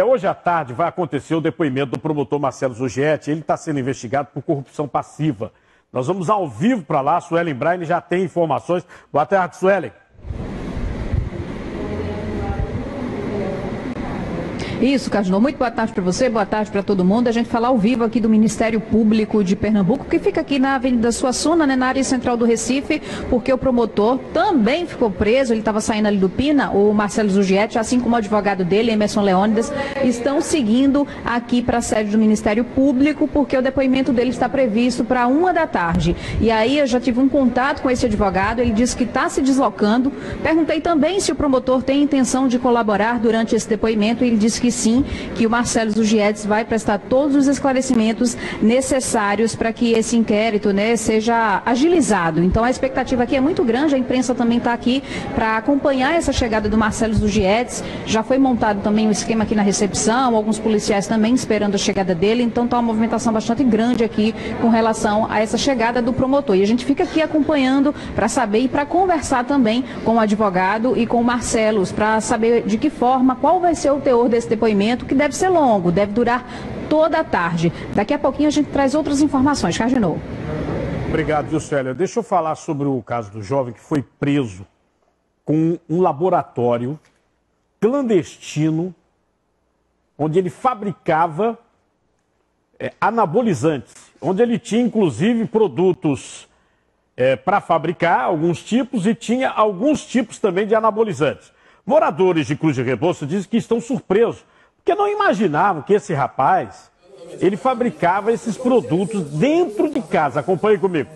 Hoje à tarde vai acontecer o depoimento do promotor Marcelo Zuggetti. Ele está sendo investigado por corrupção passiva. Nós vamos ao vivo para lá. Suelen Braine já tem informações. Boa tarde, Suelen. Isso, Cajinô. Muito boa tarde para você, boa tarde para todo mundo. A gente fala ao vivo aqui do Ministério Público de Pernambuco, que fica aqui na Avenida Suassuna, né, na área central do Recife, porque o promotor também ficou preso. Ele estava saindo ali do Pina, o Marcelo Zuggetti, assim como o advogado dele, Emerson Leônidas, estão seguindo aqui para a sede do Ministério Público, porque o depoimento dele está previsto para 1h da tarde. E aí eu já tive um contato com esse advogado, ele disse que está se deslocando. Perguntei também se o promotor tem intenção de colaborar durante esse depoimento, e ele disse que sim, que o Marcelo Zuggetti vai prestar todos os esclarecimentos necessários para que esse inquérito, né, seja agilizado. Então a expectativa aqui é muito grande, a imprensa também está aqui para acompanhar essa chegada do Marcelo Zuggetti. Já foi montado também um esquema aqui na recepção, alguns policiais também esperando a chegada dele, então está uma movimentação bastante grande aqui com relação a essa chegada do promotor. E a gente fica aqui acompanhando para saber e para conversar também com o advogado e com o Marcelo, para saber de que forma, qual vai ser o teor desse depoimento, que deve ser longo, deve durar toda a tarde. Daqui a pouquinho a gente traz outras informações. Cajinô. Obrigado, viu, Célia? Deixa eu falar sobre o caso do jovem que foi preso com um laboratório clandestino, onde ele fabricava anabolizantes, onde ele tinha, inclusive, produtos para fabricar, alguns tipos, e tinha alguns tipos também de anabolizantes. Moradores de Cruz de Rebouças dizem que estão surpresos, porque não imaginavam que esse rapaz, ele fabricava esses produtos dentro de casa. Acompanhe comigo.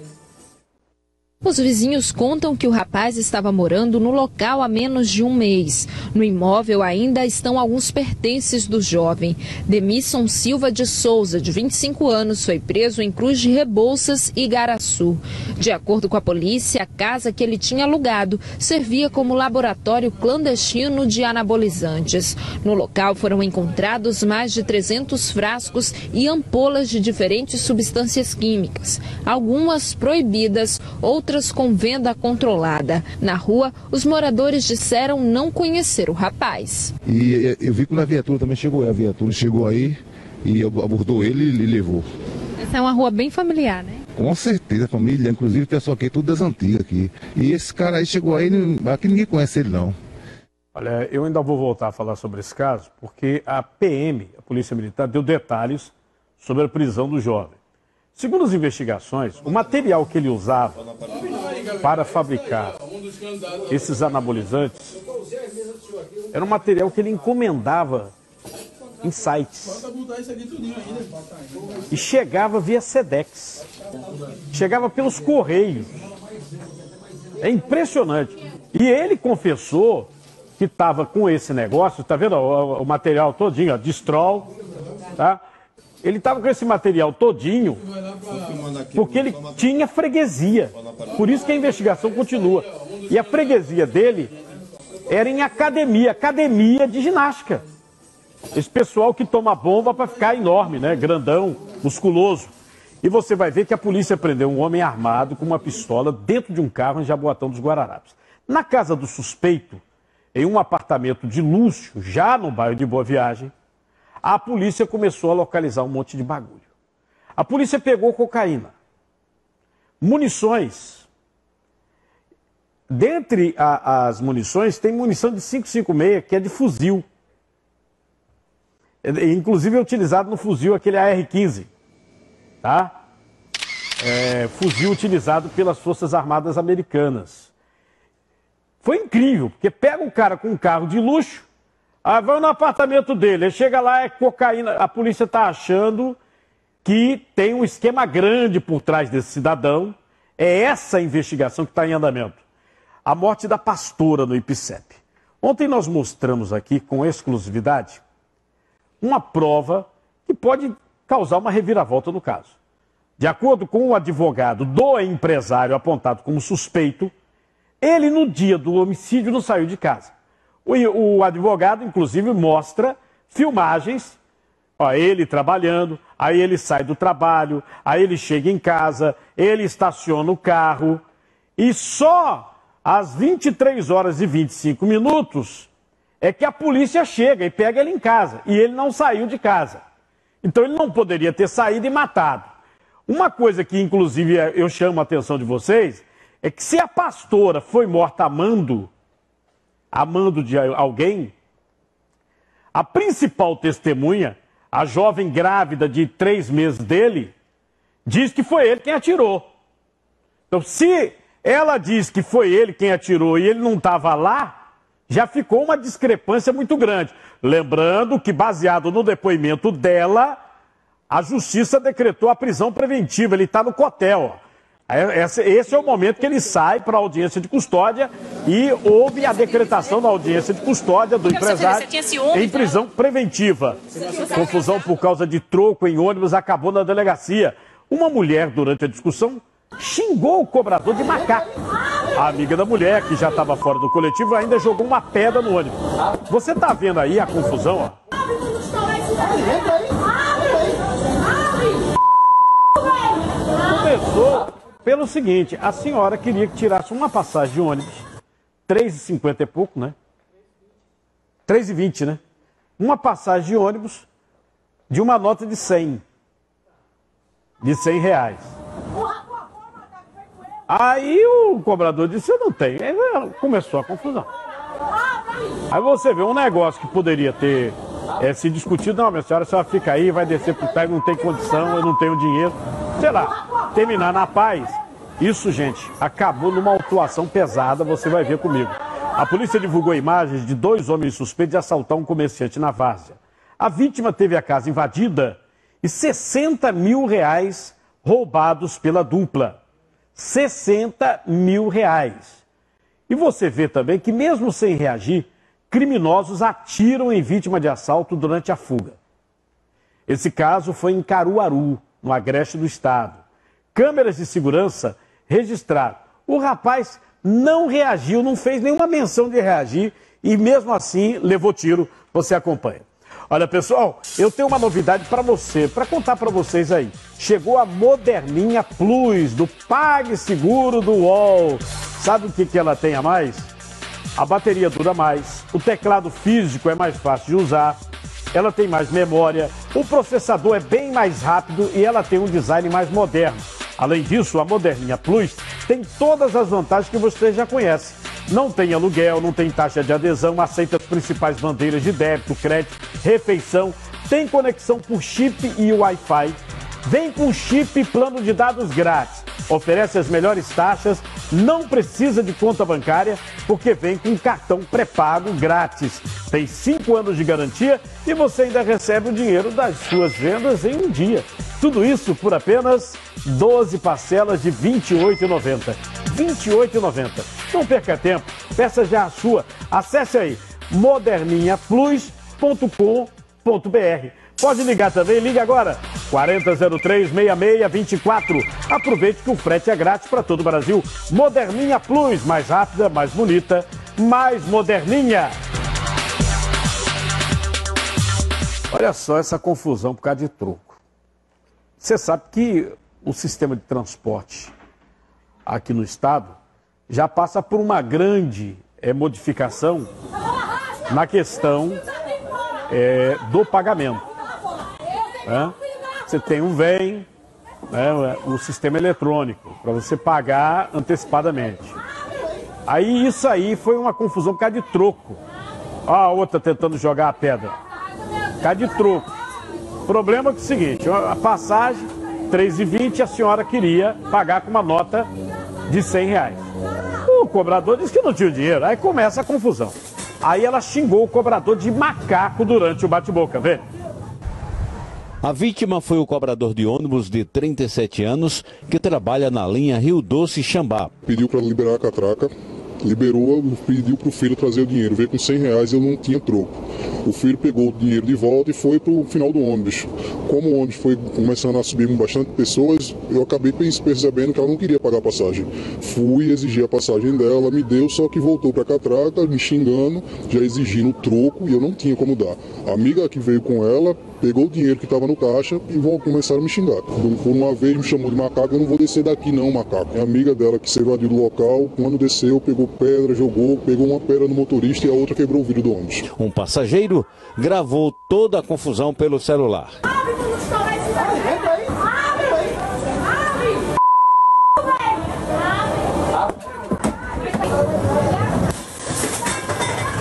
Os vizinhos contam que o rapaz estava morando no local há menos de um mês. No imóvel ainda estão alguns pertences do jovem. Demisson Silva de Souza, de 25 anos, foi preso em Cruz de Rebouças e Igaraçu. De acordo com a polícia, a casa que ele tinha alugado servia como laboratório clandestino de anabolizantes. No local foram encontrados mais de 300 frascos e ampolas de diferentes substâncias químicas, algumas proibidas, outras com venda controlada. Na rua, os moradores disseram não conhecer o rapaz. E eu vi quando a viatura também chegou. A viatura chegou aí e abordou ele e levou. Essa é uma rua bem familiar, né? Com certeza, família. Inclusive, o pessoal aqui é tudo das antigas aqui. E esse cara aí chegou aí, aqui ninguém conhece ele, não. Olha, eu ainda vou voltar a falar sobre esse caso, porque a PM, a Polícia Militar, deu detalhes sobre a prisão do jovem. Segundo as investigações, o material que ele usava para fabricar esses anabolizantes era um material que ele encomendava em sites e chegava via Sedex, chegava pelos correios. É impressionante. E ele confessou que estava com esse negócio, tá vendo o material todinho, ó, Distrol, tá? Ele estava com esse material todinho porque ele tinha freguesia. Por isso que a investigação continua. E a freguesia dele era em academia de ginástica. Esse pessoal que toma bomba para ficar enorme, né? Grandão, musculoso. E você vai ver que a polícia prendeu um homem armado com uma pistola dentro de um carro em Jaboatão dos Guararapes. Na casa do suspeito, em um apartamento de luxo, já no bairro de Boa Viagem, a polícia começou a localizar um monte de bagulho. A polícia pegou cocaína, munições. Dentre as munições, tem munição de 5,56, que é de fuzil. Inclusive é utilizado no fuzil aquele AR-15. Tá? Fuzil utilizado pelas Forças Armadas Americanas. Foi incrível, porque pega um cara com um carro de luxo, vai no apartamento dele, ele chega lá, é cocaína. A polícia está achando que tem um esquema grande por trás desse cidadão. É essa a investigação que está em andamento. A morte da pastora no IPCEP. Ontem nós mostramos aqui, com exclusividade, uma prova que pode causar uma reviravolta no caso. De acordo com o advogado do empresário apontado como suspeito, ele, no dia do homicídio, não saiu de casa. O advogado, inclusive, mostra filmagens, ele trabalhando, aí ele sai do trabalho, aí ele chega em casa, ele estaciona o carro, e só às 23 horas e 25 minutos é que a polícia chega e pega ele em casa, e ele não saiu de casa. Então ele não poderia ter saído e matado. Uma coisa que, inclusive, eu chamo a atenção de vocês, é que se a pastora foi morta amando de alguém, a principal testemunha, a jovem grávida de 3 meses dele, diz que foi ele quem atirou. Então, se ela diz que foi ele quem atirou e ele não estava lá, já ficou uma discrepância muito grande. Lembrando que, baseado no depoimento dela, a justiça decretou a prisão preventiva. Ele está no cotel. Esse é o momento que ele sai para a audiência de custódia e houve a decretação da audiência de custódia do empresário em prisão preventiva. Confusão por causa de troco em ônibus acabou na delegacia. Uma mulher, durante a discussão, xingou o cobrador de macaco. A amiga da mulher, que já estava fora do coletivo, ainda jogou uma pedra no ônibus. Você está vendo aí a confusão, ó? Começou pelo seguinte, a senhora queria que tirasse uma passagem de ônibus, R$3,50 e pouco, né? R$3,20, né? Uma passagem de ônibus de uma nota de 100. De R$100. Aí o cobrador disse, eu não tenho. Aí começou a confusão. Aí você vê um negócio que poderia ter se discutido, não, minha senhora, a senhora fica aí, vai descer pro pé, não tem condição, eu não tenho dinheiro. Sei lá, terminar na paz. Isso, gente, acabou numa autuação pesada, você vai ver comigo. A polícia divulgou imagens de 2 homens suspeitos de assaltar um comerciante na várzea. A vítima teve a casa invadida e R$60 mil roubados pela dupla. R$60 mil. E você vê também que, mesmo sem reagir, criminosos atiram em vítima de assalto durante a fuga. Esse caso foi em Caruaru, no agreste do estado. Câmeras de segurança registraram. O rapaz não reagiu, não fez nenhuma menção de reagir e mesmo assim levou tiro. Você acompanha. Olha, pessoal, eu tenho uma novidade para você, para contar para vocês aí. Chegou a Moderninha Plus, do PagSeguro do UOL. Sabe o que ela tem a mais? A bateria dura mais, o teclado físico é mais fácil de usar, ela tem mais memória, o processador é bem mais rápido e ela tem um design mais moderno. Além disso, a Moderninha Plus tem todas as vantagens que você já conhece. Não tem aluguel, não tem taxa de adesão, aceita as principais bandeiras de débito, crédito, refeição, tem conexão por chip e Wi-Fi, vem com chip e plano de dados grátis, oferece as melhores taxas, não precisa de conta bancária, porque vem com cartão pré-pago grátis. Tem 5 anos de garantia e você ainda recebe o dinheiro das suas vendas em um dia. Tudo isso por apenas 12 parcelas de R$ 28,90. R$ 28,90. Não perca tempo, peça já a sua. Acesse aí moderninhaplus.com.br. Pode ligar também, ligue agora, 4003-6624. Aproveite que o frete é grátis para todo o Brasil. Moderninha Plus, mais rápida, mais bonita, mais moderninha. Olha só essa confusão por causa de troco. Você sabe que o sistema de transporte aqui no estado já passa por uma grande modificação na questão do pagamento. Você tem um VEM, o sistema eletrônico, para você pagar antecipadamente. Aí isso aí foi uma confusão por causa de troco. Ó, a outra tentando jogar a pedra. Por causa de troco. O problema é o seguinte, a passagem, R$3,20, a senhora queria pagar com uma nota de R$100. O cobrador disse que não tinha dinheiro, aí começa a confusão. Aí ela xingou o cobrador de macaco durante o bate-boca, vê? A vítima foi o cobrador de ônibus de 37 anos que trabalha na linha Rio Doce-Xambá. Pediu para liberar a catraca, liberou, pediu para o filho trazer o dinheiro. Veio com R$100 e eu não tinha troco. O filho pegou o dinheiro de volta e foi para o final do ônibus. Como o ônibus foi começando a subir com bastante pessoas, eu acabei percebendo que ela não queria pagar a passagem. Fui exigir a passagem dela, me deu, só que voltou para a catraca, me xingando, já exigindo o troco e eu não tinha como dar. A amiga que veio com ela pegou o dinheiro que estava no caixa e começaram a me xingar. Por uma vez me chamou de macaco, eu não vou descer daqui não, macaco. A amiga dela que se evadiu do local, quando desceu, pegou pedra, pegou uma pedra no motorista e a outra quebrou o vidro do ônibus. Um passageiro gravou toda a confusão pelo celular.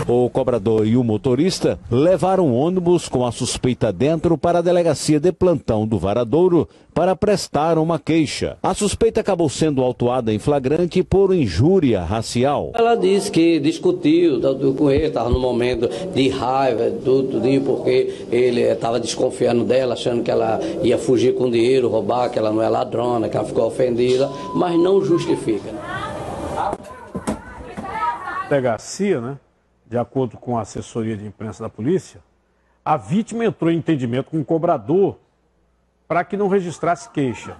O cobrador e o motorista levaram o ônibus com a suspeita dentro para a delegacia de plantão do Varadouro para prestar uma queixa. A suspeita acabou sendo autuada em flagrante por injúria racial. Ela disse que discutiu com ele, estava no momento de raiva, tudinho, porque ele estava desconfiando dela, achando que ela ia fugir com dinheiro, roubar, que ela não é ladrona, que ela ficou ofendida, mas não justifica. Delegacia, né? De acordo com a assessoria de imprensa da polícia, a vítima entrou em entendimento com o cobrador para que não registrasse queixa.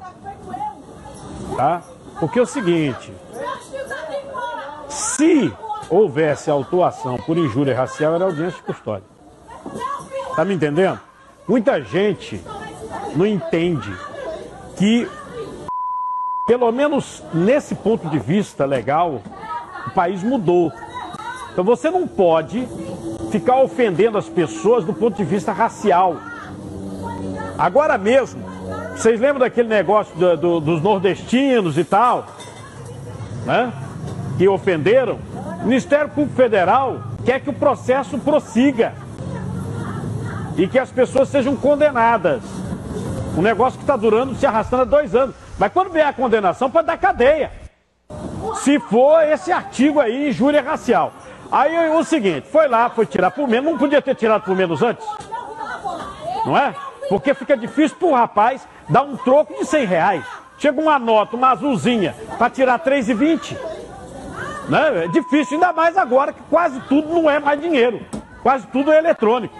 Tá? Porque é o seguinte, se houvesse autuação por injúria racial, era audiência de custódia. Tá me entendendo? Muita gente não entende que, pelo menos nesse ponto de vista legal, o país mudou. Então você não pode ficar ofendendo as pessoas do ponto de vista racial. Agora mesmo, vocês lembram daquele negócio dos nordestinos e tal, né? Que ofenderam? O Ministério Público Federal quer que o processo prossiga e que as pessoas sejam condenadas. Um negócio que está durando, se arrastando há 2 anos. Mas quando vier a condenação, pode dar cadeia. Se for esse artigo aí, injúria racial. Aí o seguinte, foi tirar por menos, não podia ter tirado por menos antes? Não é? Porque fica difícil pro rapaz dar um troco de R$100. Chega uma nota, uma azulzinha, para tirar R$3,20. Né? É difícil, ainda mais agora que quase tudo não é mais dinheiro. Quase tudo é eletrônico.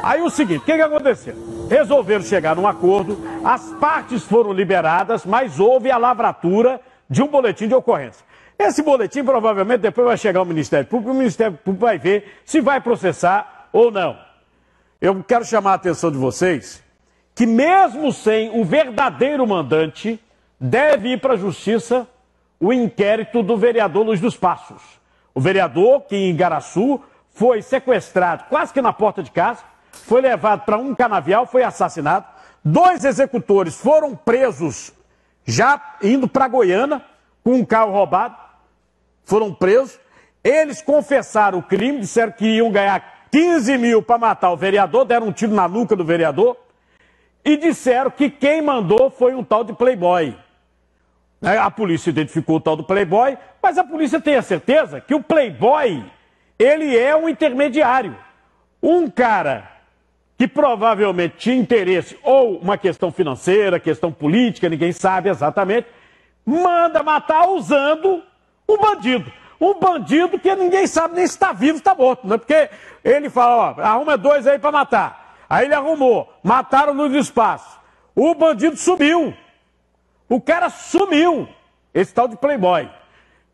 Aí o seguinte, o que aconteceu? Resolveram chegar num acordo, as partes foram liberadas, mas houve a lavratura de um boletim de ocorrência. Esse boletim provavelmente depois vai chegar ao Ministério Público, o Ministério Público vai ver se vai processar ou não. Eu quero chamar a atenção de vocês que mesmo sem o verdadeiro mandante, deve ir para a Justiça o inquérito do vereador Luiz dos Passos. O vereador que em Igaraçu foi sequestrado quase que na porta de casa, foi levado para um canavial, foi assassinado. 2 executores foram presos já indo para Goiânia com um carro roubado. Foram presos, eles confessaram o crime, disseram que iam ganhar 15 mil para matar o vereador, deram um tiro na nuca do vereador e disseram que quem mandou foi um tal de Playboy. A polícia identificou o tal do Playboy, mas a polícia tem a certeza que o Playboy, ele é um intermediário. Um cara que provavelmente tinha interesse, ou uma questão financeira, questão política, ninguém sabe exatamente, manda matar usando um bandido. Um bandido que ninguém sabe nem se está vivo ou está morto, né? Porque ele fala, ó, arruma 2 aí para matar. Aí ele arrumou, mataram no espaço. O bandido sumiu. O cara sumiu. Esse tal de Playboy.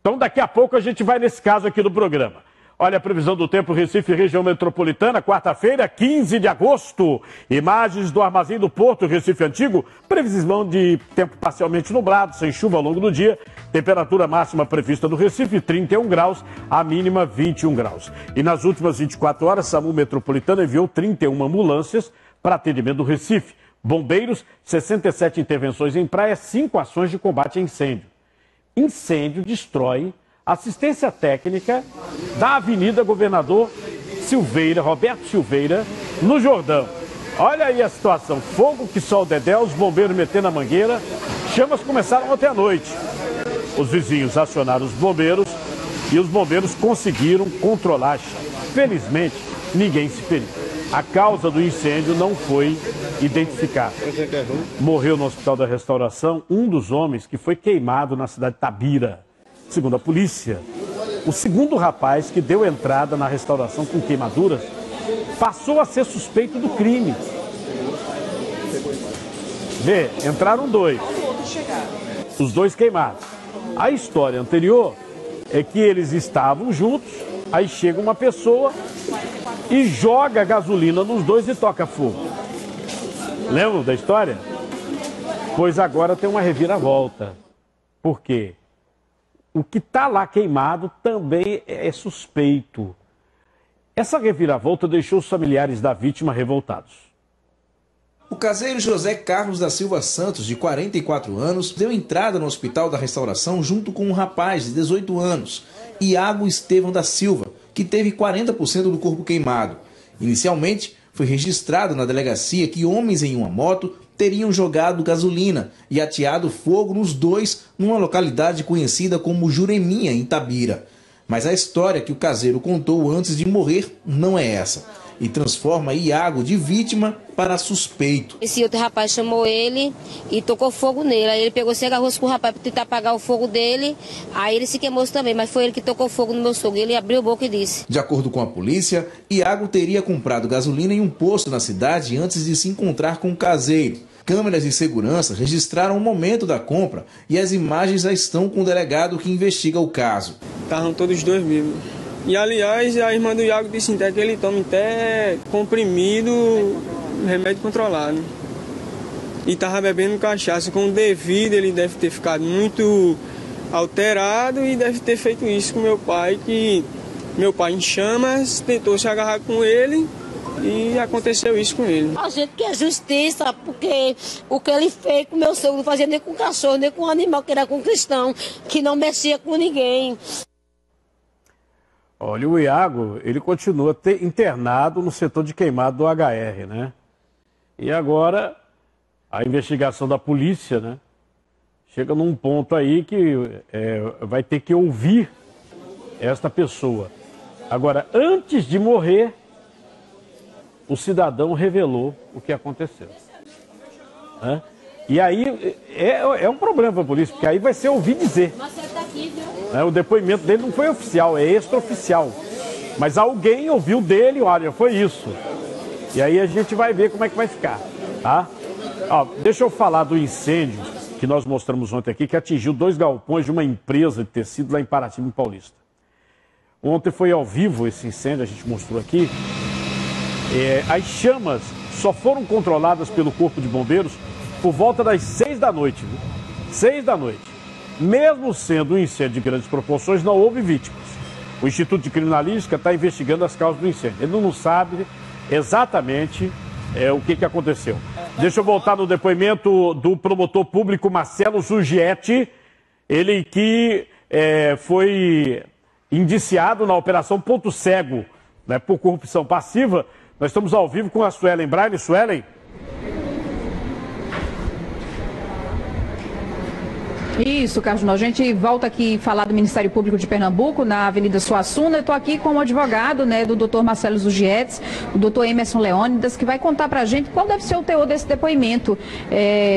Então daqui a pouco a gente vai nesse caso aqui do programa. Olha a previsão do tempo, Recife, região metropolitana, quarta-feira, 15 de agosto. Imagens do Armazém do Porto, Recife Antigo. Previsão de tempo parcialmente nublado, sem chuva ao longo do dia. Temperatura máxima prevista no Recife, 31 graus, a mínima 21 graus. E nas últimas 24 horas, SAMU Metropolitana enviou 31 ambulâncias para atendimento do Recife. Bombeiros, 67 intervenções em praia, 5 ações de combate a incêndio. Incêndio destrói assistência técnica da Avenida Governador Silveira, Roberto Silveira, no Jordão. Olha aí a situação, fogo que só o Dedé, os bombeiros metendo a mangueira, chamas começaram ontem à noite. Os vizinhos acionaram os bombeiros e os bombeiros conseguiram controlar. Felizmente, ninguém se feriu. A causa do incêndio não foi identificada. Morreu no Hospital da Restauração um dos homens que foi queimado na cidade de Tabira. Segundo a polícia, o segundo rapaz que deu entrada na restauração com queimaduras passou a ser suspeito do crime. Vê, entraram 2. Os 2 queimados. A história anterior é que eles estavam juntos, aí chega uma pessoa e joga gasolina nos 2 e toca fogo. Lembram da história? Pois agora tem uma reviravolta. Por quê? O que está lá queimado também é suspeito. Essa reviravolta deixou os familiares da vítima revoltados. O caseiro José Carlos da Silva Santos, de 44 anos, deu entrada no Hospital da Restauração junto com um rapaz de 18 anos, Iago Estevão da Silva, que teve 40% do corpo queimado. Inicialmente, foi registrado na delegacia que homens em uma moto teriam jogado gasolina e ateado fogo nos dois numa localidade conhecida como Jureminha, em Itabira. Mas a história que o caseiro contou antes de morrer não é essa, e transforma Iago de vítima para suspeito. Esse outro rapaz chamou ele e tocou fogo nele. Aí ele pegou, se agarrou com o rapaz para tentar apagar o fogo dele. Aí ele se queimou também, mas foi ele que tocou fogo no meu sogro. Ele abriu a boca e disse. De acordo com a polícia, Iago teria comprado gasolina em um posto na cidade antes de se encontrar com o caseiro. Câmeras de segurança registraram o momento da compra e as imagens já estão com o delegado que investiga o caso. Estavam todos dois vivos. E, aliás, a irmã do Iago disse até que ele toma até comprimido, remédio controlado. E estava bebendo cachaça com o devido, ele deve ter ficado muito alterado e deve ter feito isso com meu pai, que meu pai em chamas tentou se agarrar com ele e aconteceu isso com ele. A gente quer justiça, porque o que ele fez com meu sogro não fazia nem com cachorro, nem com animal, que era com cristão, que não mexia com ninguém. Olha, o Iago, ele continua internado no setor de queimado do HR, né? E agora, a investigação da polícia, né? Chega num ponto aí que vai ter que ouvir esta pessoa. Agora, antes de morrer, o cidadão revelou o que aconteceu. Né? E aí, é um problema para a polícia, porque aí vai ser ouvir dizer. O depoimento dele não foi oficial, é extraoficial. Mas alguém ouviu dele, olha, foi isso. E aí a gente vai ver como é que vai ficar, tá? Ó, deixa eu falar do incêndio que nós mostramos ontem aqui, que atingiu 2 galpões de uma empresa de tecido lá em Paraty, Paulista. Ontem foi ao vivo esse incêndio, a gente mostrou aqui. As chamas só foram controladas pelo Corpo de Bombeiros por volta das 6 da noite, viu? 6 da noite. Mesmo sendo um incêndio de grandes proporções, não houve vítimas. O Instituto de Criminalística está investigando as causas do incêndio. Ele não sabe exatamente o que aconteceu. Deixa eu voltar no depoimento do promotor público Marcelo Zugietti, ele que foi indiciado na Operação Ponto Cego, né, por corrupção passiva. Nós estamos ao vivo com a Suelen Braille. Suelen? Isso, Carlos. A gente volta aqui falar do Ministério Público de Pernambuco, na Avenida Suassuna. Eu estou aqui com o advogado, né, do doutor Marcelo Zugietti, o doutor Emerson Leônidas, que vai contar para a gente qual deve ser o teor desse depoimento.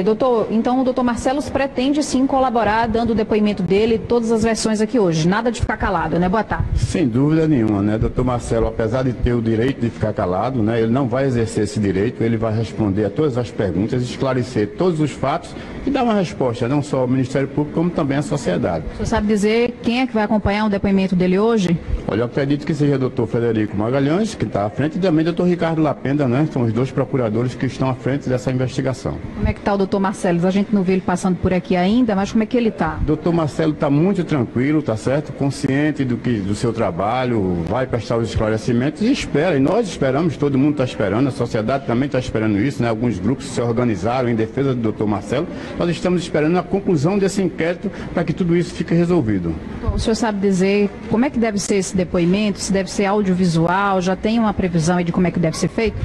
Doutor, então o doutor Marcelo pretende sim colaborar, dando o depoimento dele, todas as versões aqui hoje. Nada de ficar calado, né? Boa tarde. Sem dúvida nenhuma, né? Doutor Marcelo, apesar de ter o direito de ficar calado, né, ele não vai exercer esse direito, ele vai responder a todas as perguntas, esclarecer todos os fatos e dar uma resposta, não só ao Ministério Público, como também à sociedade. O senhor sabe dizer quem é que vai acompanhar o depoimento dele hoje? Olha, eu acredito que seja o doutor Frederico Magalhães, que está à frente, e também o doutor Ricardo Lapenda, né? São os 2 procuradores que estão à frente dessa investigação. Como é que está o doutor Marcelo? A gente não vê ele passando por aqui ainda, mas como é que ele está? O doutor Marcelo está muito tranquilo, tá certo? Consciente do seu trabalho, vai prestar os esclarecimentos e espera. E nós esperamos, todo mundo está esperando, a sociedade também está esperando isso, né? Alguns grupos se organizaram em defesa do doutor Marcelo. Nós estamos esperando a conclusão desse inquérito para que tudo isso fique resolvido. O senhor sabe dizer como é que deve ser esse depoimento? Se deve ser audiovisual? Já tem uma previsão aí de como é que deve ser feito?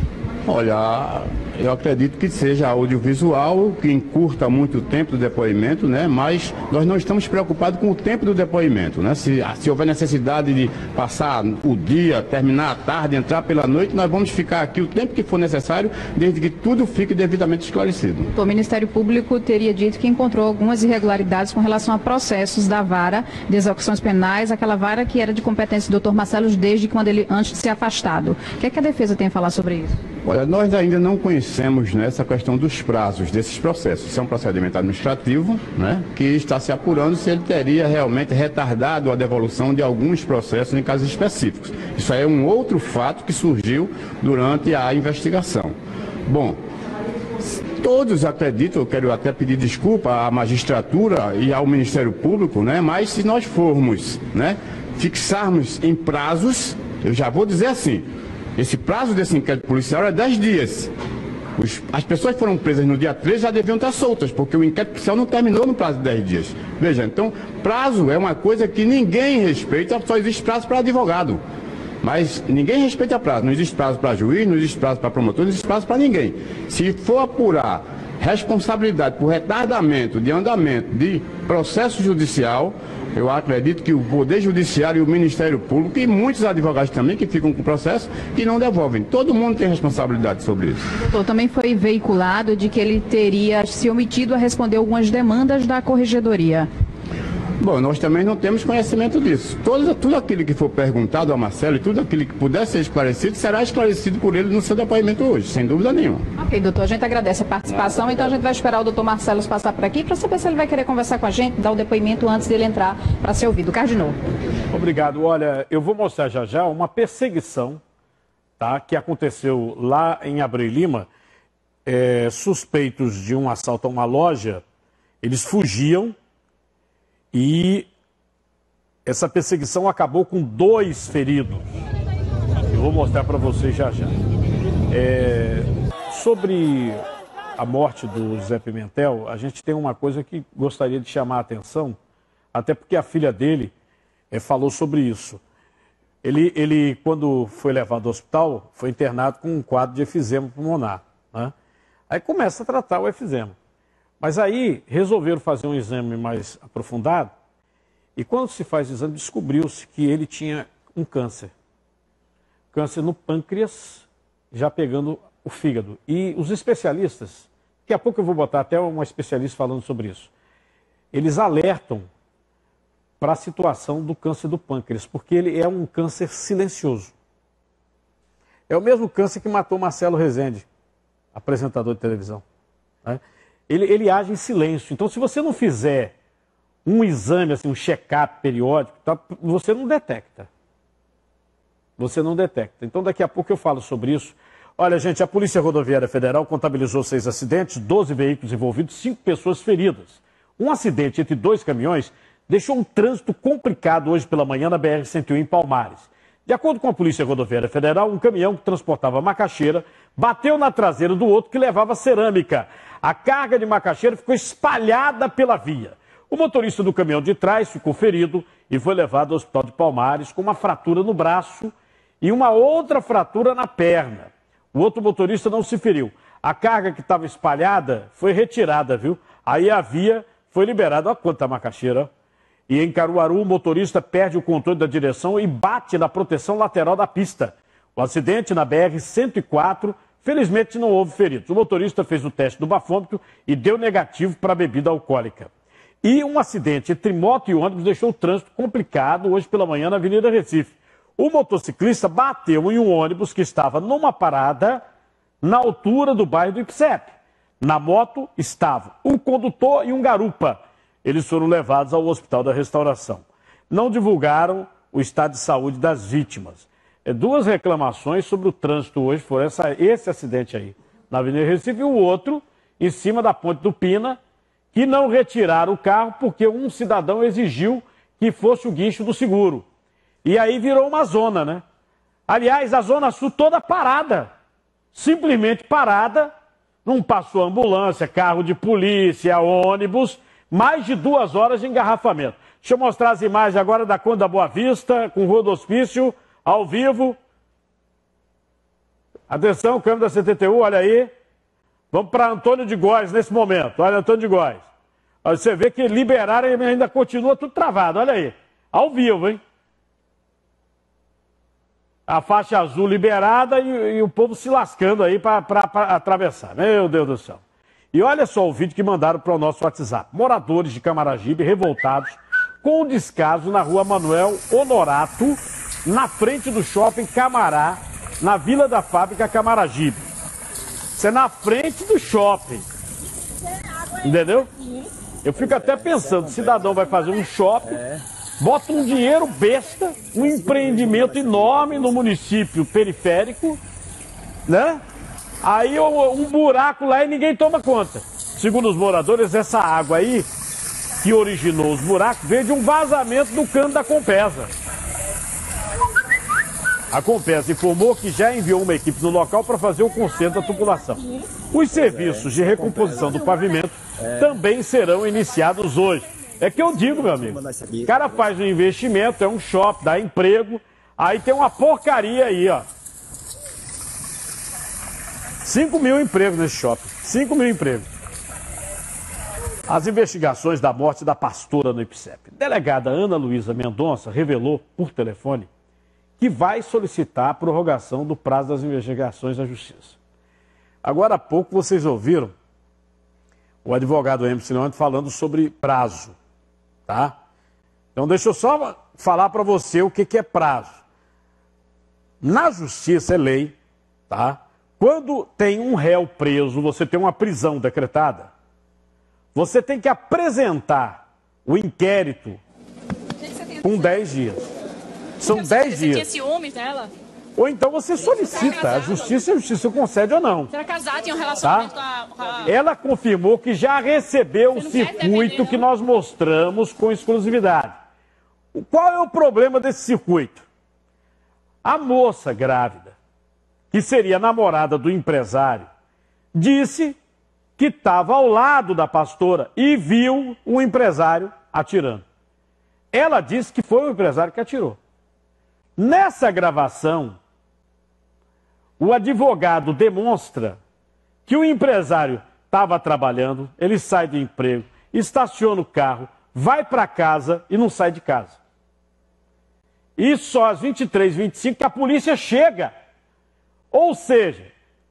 Olha, eu acredito que seja audiovisual, que encurta muito o tempo do depoimento, né? Mas nós não estamos preocupados com o tempo do depoimento, né? Se houver necessidade de passar o dia, terminar a tarde, entrar pela noite, nós vamos ficar aqui o tempo que for necessário, desde que tudo fique devidamente esclarecido. O Ministério Público teria dito que encontrou algumas irregularidades com relação a processos da vara de execuções penais, aquela vara que era de competência do Dr. Marcelo desde quando ele, antes de ser afastado. O que é que a defesa tem a falar sobre isso? Olha, nós ainda não conhecemos, né, essa questão dos prazos desses processos. Isso é um procedimento administrativo, né, que está se apurando se ele teria realmente retardado a devolução de alguns processos em casos específicos. Isso aí é um outro fato que surgiu durante a investigação. Bom, Todos acreditam, eu quero até pedir desculpa à magistratura e ao Ministério Público, né? Mas se nós formos, né, fixarmos em prazos, eu já vou dizer assim, esse prazo desse inquérito policial é 10 dias. As pessoas que foram presas no dia 13 já deviam estar soltas, porque o inquérito policial não terminou no prazo de 10 dias. Veja, então, prazo é uma coisa que ninguém respeita, só existe prazo para advogado. Mas ninguém respeita prazo, não existe prazo para juiz, não existe prazo para promotor, não existe prazo para ninguém. Se for apurar responsabilidade por retardamento de andamento de processo judicial, eu acredito que o Poder Judiciário e o Ministério Público e muitos advogados também que ficam com o processo que não devolvem. Todo mundo tem responsabilidade sobre isso. Doutor, também foi veiculado de que ele teria se omitido a responder algumas demandas da Corregedoria. Bom, nós também não temos conhecimento disso. Tudo aquilo que for perguntado ao Marcelo e tudo aquilo que puder ser esclarecido, será esclarecido por ele no seu depoimento hoje, sem dúvida nenhuma. Ok, doutor, a gente agradece a participação, então a gente vai esperar o doutor Marcelo passar por aqui para saber se ele vai querer conversar com a gente, dar o depoimento antes dele entrar para ser ouvido. Cardinô. Obrigado. Olha, eu vou mostrar já uma perseguição, tá, que aconteceu lá em Abreu e Lima. Suspeitos de um assalto a uma loja, eles fugiam. E essa perseguição acabou com 2 feridos. Eu vou mostrar para vocês já. Sobre a morte do Zé Pimentel, a gente tem uma coisa que gostaria de chamar a atenção, até porque a filha dele falou sobre isso. Ele, quando foi levado ao hospital, foi internado com um quadro de efizema pulmonar, né? Aí começa a tratar o efizema. Mas aí resolveram fazer um exame mais aprofundado e quando se faz o exame descobriu-se que ele tinha um câncer. Câncer no pâncreas, já pegando o fígado. E os especialistas, daqui a pouco eu vou botar até uma especialista falando sobre isso, eles alertam para a situação do câncer do pâncreas, porque ele é um câncer silencioso. É o mesmo câncer que matou Marcelo Rezende, apresentador de televisão, né? Ele age em silêncio. Então, se você não fizer um exame, assim, um check-up periódico, tá, você não detecta. Você não detecta. Então, daqui a pouco eu falo sobre isso. Olha, gente, a Polícia Rodoviária Federal contabilizou 6 acidentes, 12 veículos envolvidos, 5 pessoas feridas. Um acidente entre 2 caminhões deixou um trânsito complicado hoje pela manhã na BR-101 em Palmares. De acordo com a Polícia Rodoviária Federal, um caminhão que transportava macaxeira bateu na traseira do outro que levava cerâmica. A carga de macaxeira ficou espalhada pela via. O motorista do caminhão de trás ficou ferido e foi levado ao Hospital de Palmares com uma fratura no braço e uma outra fratura na perna. O outro motorista não se feriu. A carga que estava espalhada foi retirada, viu? Aí a via foi liberada. Olha quanta macaxeira. E em Caruaru, o motorista perde o controle da direção e bate na proteção lateral da pista. O acidente na BR-104, felizmente não houve feridos. O motorista fez o teste do bafômetro e deu negativo para bebida alcoólica. E um acidente entre moto e ônibus deixou o trânsito complicado hoje pela manhã na Avenida Recife. O motociclista bateu em um ônibus que estava numa parada na altura do bairro do Ipsep. Na moto estavam um condutor e um garupa. Eles foram levados ao Hospital da Restauração. Não divulgaram o estado de saúde das vítimas. 2 reclamações sobre o trânsito hoje foram esse acidente aí, na Avenida Recife, e o outro em cima da Ponte do Pina, que não retiraram o carro porque um cidadão exigiu que fosse o guincho do seguro. E aí virou uma zona, né? Aliás, a Zona Sul toda parada, simplesmente parada, não passou ambulância, carro de polícia, ônibus, mais de 2 horas de engarrafamento. Deixa eu mostrar as imagens agora da Conde da Boa Vista, com Rua do Hospício, ao vivo. Atenção, câmera da 71, olha aí. Vamos para Antônio de Góes nesse momento. Olha, Antônio de Góes. Olha, você vê que liberaram e ainda continua tudo travado. Olha aí. Ao vivo, hein? A faixa azul liberada e o povo se lascando aí para atravessar. Meu Deus do céu. E olha só o vídeo que mandaram para o nosso WhatsApp. Moradores de Camaragibe revoltados com o descaso na Rua Manuel Honorato, na frente do Shopping Camará, na Vila da Fábrica Camaragibe. Isso é na frente do shopping. Entendeu? Eu fico até pensando, o cidadão vai fazer um shopping, bota um dinheiro besta, um empreendimento enorme no município periférico, né? Aí um buraco lá e ninguém toma conta. Segundo os moradores, essa água aí, que originou os buracos, veio de um vazamento do cano da Compesa. A Compesa informou que já enviou uma equipe no local para fazer o conserto da tubulação. Os serviços de recomposição do pavimento também serão iniciados hoje. É que eu digo, meu amigo, o cara faz um investimento, é um shopping, dá emprego, aí tem uma porcaria aí, ó. 5 mil empregos nesse shopping, 5 mil empregos. As investigações da morte da pastora no IPSEP. Delegada Ana Luísa Mendonça revelou por telefone que vai solicitar a prorrogação do prazo das investigações da Justiça. Agora há pouco vocês ouviram o advogado Emerson Leandro falando sobre prazo, tá? Então deixa eu só falar para você o que é prazo. Na Justiça é lei, tá? Quando tem um réu preso, você tem uma prisão decretada, você tem que apresentar o inquérito com 10 dias. São 10 dias. Você tinha ciúmes dela? Ou então você solicita, a justiça concede ou não. Será casada, tinha um relacionamento com a... Ela confirmou que já recebeu o circuito que nós mostramos com exclusividade. Qual é o problema desse circuito? A moça grávida, que seria namorada do empresário, disse que estava ao lado da pastora e viu o empresário atirando. Ela disse que foi o empresário que atirou. Nessa gravação, o advogado demonstra que o empresário estava trabalhando, ele sai do emprego, estaciona o carro, vai para casa e não sai de casa. E só às 23h25 que a polícia chega. Ou seja,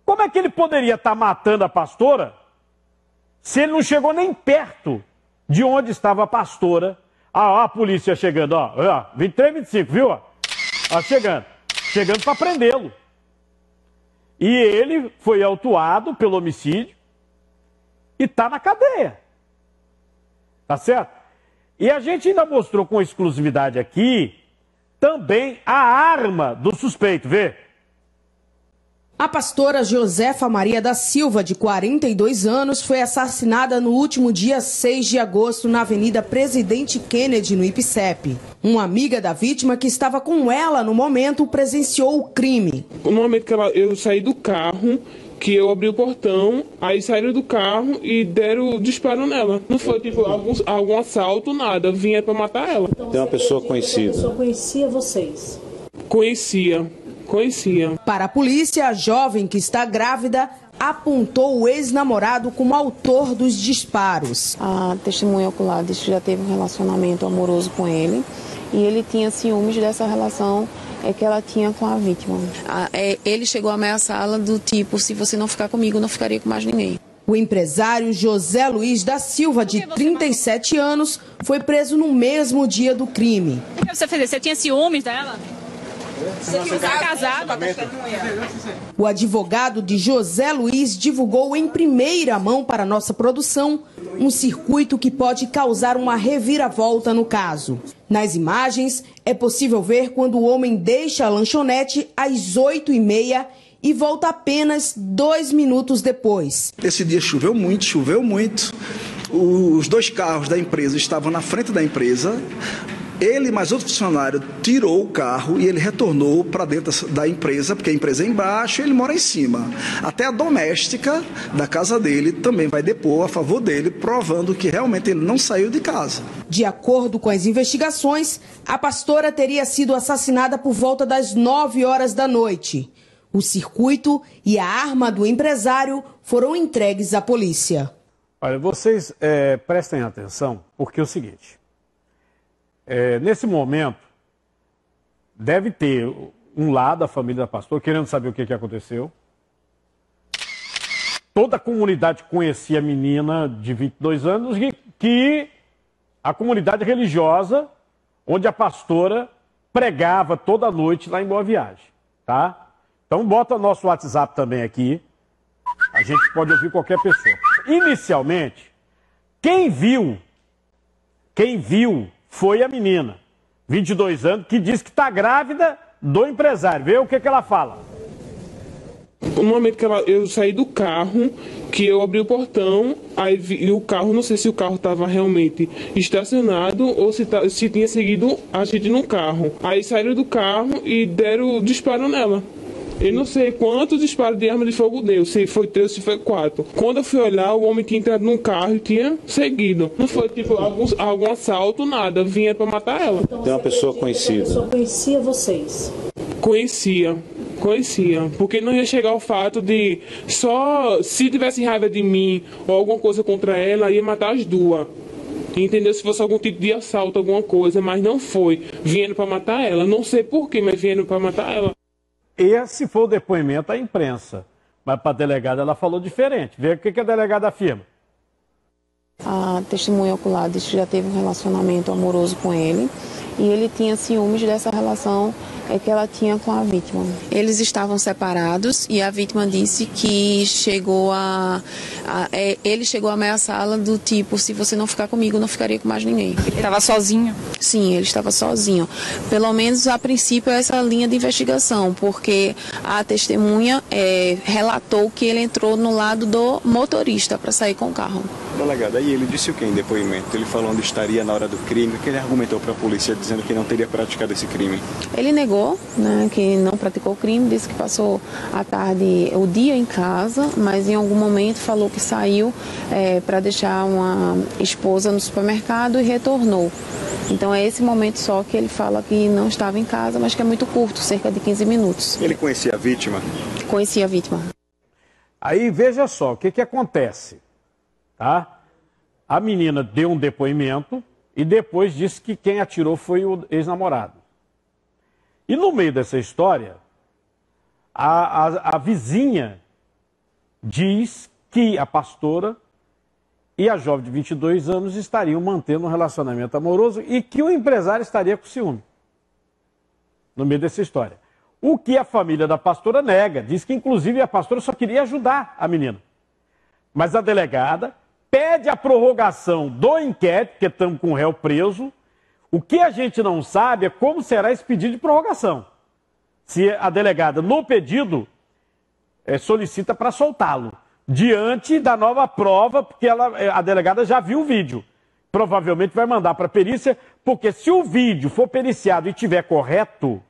como é que ele poderia estar matando a pastora se ele não chegou nem perto de onde estava a pastora? Ó, a polícia chegando, ó, 23h25, viu? Ó, chegando para prendê-lo. E ele foi autuado pelo homicídio e está na cadeia. Tá certo? E a gente ainda mostrou com exclusividade aqui também a arma do suspeito, vê? A pastora Josefa Maria da Silva, de 42 anos, foi assassinada no último dia 6 de agosto na Avenida Presidente Kennedy, no IPSEP. Uma amiga da vítima que estava com ela no momento presenciou o crime. No momento que eu saí do carro, que eu abri o portão, aí saíram do carro e deram disparo nela. Não foi tipo algum assalto, nada. Vinha para matar ela. Tem uma pessoa conhecida. A pessoa conhecia vocês? Conhecia. Para a polícia, a jovem que está grávida apontou o ex-namorado como autor dos disparos. A testemunha ocular disse que já teve um relacionamento amoroso com ele e ele tinha ciúmes dessa relação que ela tinha com a vítima. Ele chegou a ameaçá-la do tipo, se você não ficar comigo, eu não ficaria com mais ninguém. O empresário José Luiz da Silva, de 37 anos, foi preso no mesmo dia do crime. O que você fez? Você tinha ciúmes dela? Você está casado? O advogado de José Luiz divulgou em primeira mão para nossa produção um circuito que pode causar uma reviravolta no caso. Nas imagens, é possível ver quando o homem deixa a lanchonete às 8h30 e volta apenas 2 minutos depois. Esse dia choveu muito. Os 2 carros da empresa estavam na frente da empresa. Ele mais outro funcionário tirou o carro e ele retornou para dentro da empresa, porque a empresa é embaixo e ele mora em cima. Até a doméstica da casa dele também vai depor a favor dele, provando que realmente ele não saiu de casa. De acordo com as investigações, a pastora teria sido assassinada por volta das 9 horas da noite. O circuito e a arma do empresário foram entregues à polícia. Olha, vocês prestem atenção, porque é o seguinte... nesse momento, deve ter um lado da família da pastora querendo saber o que aconteceu. Toda a comunidade conhecia a menina de 22 anos, que a comunidade religiosa, onde a pastora pregava toda noite lá em Boa Viagem, tá? Então bota nosso WhatsApp também aqui, a gente pode ouvir qualquer pessoa. Inicialmente, quem viu foi a menina, 22 anos, que diz que está grávida do empresário. Vê o que ela fala. No momento que eu saí do carro, que eu abri o portão, aí vi o carro, não sei se o carro estava realmente estacionado ou se tinha seguido a gente no carro. Aí saíram do carro e deram disparo nela. Eu não sei quantos disparos de arma de fogo deu, se foi 3 ou se foi 4. Quando eu fui olhar, o homem tinha entrado num carro e tinha seguido. Não foi tipo algum assalto, nada. Vinha para matar ela. Então, tem uma pessoa conhecida. A pessoa conhecia vocês? Conhecia, porque não ia chegar ao fato de só se tivesse raiva de mim ou alguma coisa contra ela, ia matar as duas. Entendeu? Se fosse algum tipo de assalto, alguma coisa, mas não foi. Vieram para matar ela. Não sei porquê, mas vieram para matar ela. Esse foi o depoimento à imprensa. Mas para a delegada ela falou diferente. Vê o que a delegada afirma. A testemunha ocular disse que já teve um relacionamento amoroso com ele. E ele tinha ciúmes dessa relação que ela tinha com a vítima. Eles estavam separados e a vítima disse que ele chegou a ameaçá-la do tipo, se você não ficar comigo, eu não ficaria com mais ninguém. Ele estava sozinho? Sim, ele estava sozinho. Pelo menos a princípio é essa linha de investigação, porque a testemunha relatou que ele entrou no lado do motorista para sair com o carro. Delegada, e ele disse o que em depoimento? Ele falou onde estaria na hora do crime, que ele argumentou para a polícia dizendo que não teria praticado esse crime. Ele negou, né, que não praticou o crime, disse que passou a tarde, o dia em casa, mas em algum momento falou que saiu para deixar uma esposa no supermercado e retornou. Então é esse momento só que ele fala que não estava em casa, mas que é muito curto, cerca de 15 minutos. Ele conhecia a vítima? Conhecia a vítima. Aí veja só, o que acontece? Tá? A menina deu um depoimento e depois disse que quem atirou foi o ex-namorado. E no meio dessa história, a vizinha diz que a pastora e a jovem de 22 anos estariam mantendo um relacionamento amoroso e que o empresário estaria com ciúme. No meio dessa história. O que a família da pastora nega. Diz que inclusive a pastora só queria ajudar a menina. Mas a delegada pede a prorrogação do inquérito, porque estamos com o réu preso. O que a gente não sabe é como será esse pedido de prorrogação. Se a delegada, no pedido, solicita para soltá-lo, diante da nova prova, porque a delegada já viu o vídeo. Provavelmente vai mandar para a perícia, porque se o vídeo for periciado e estiver correto,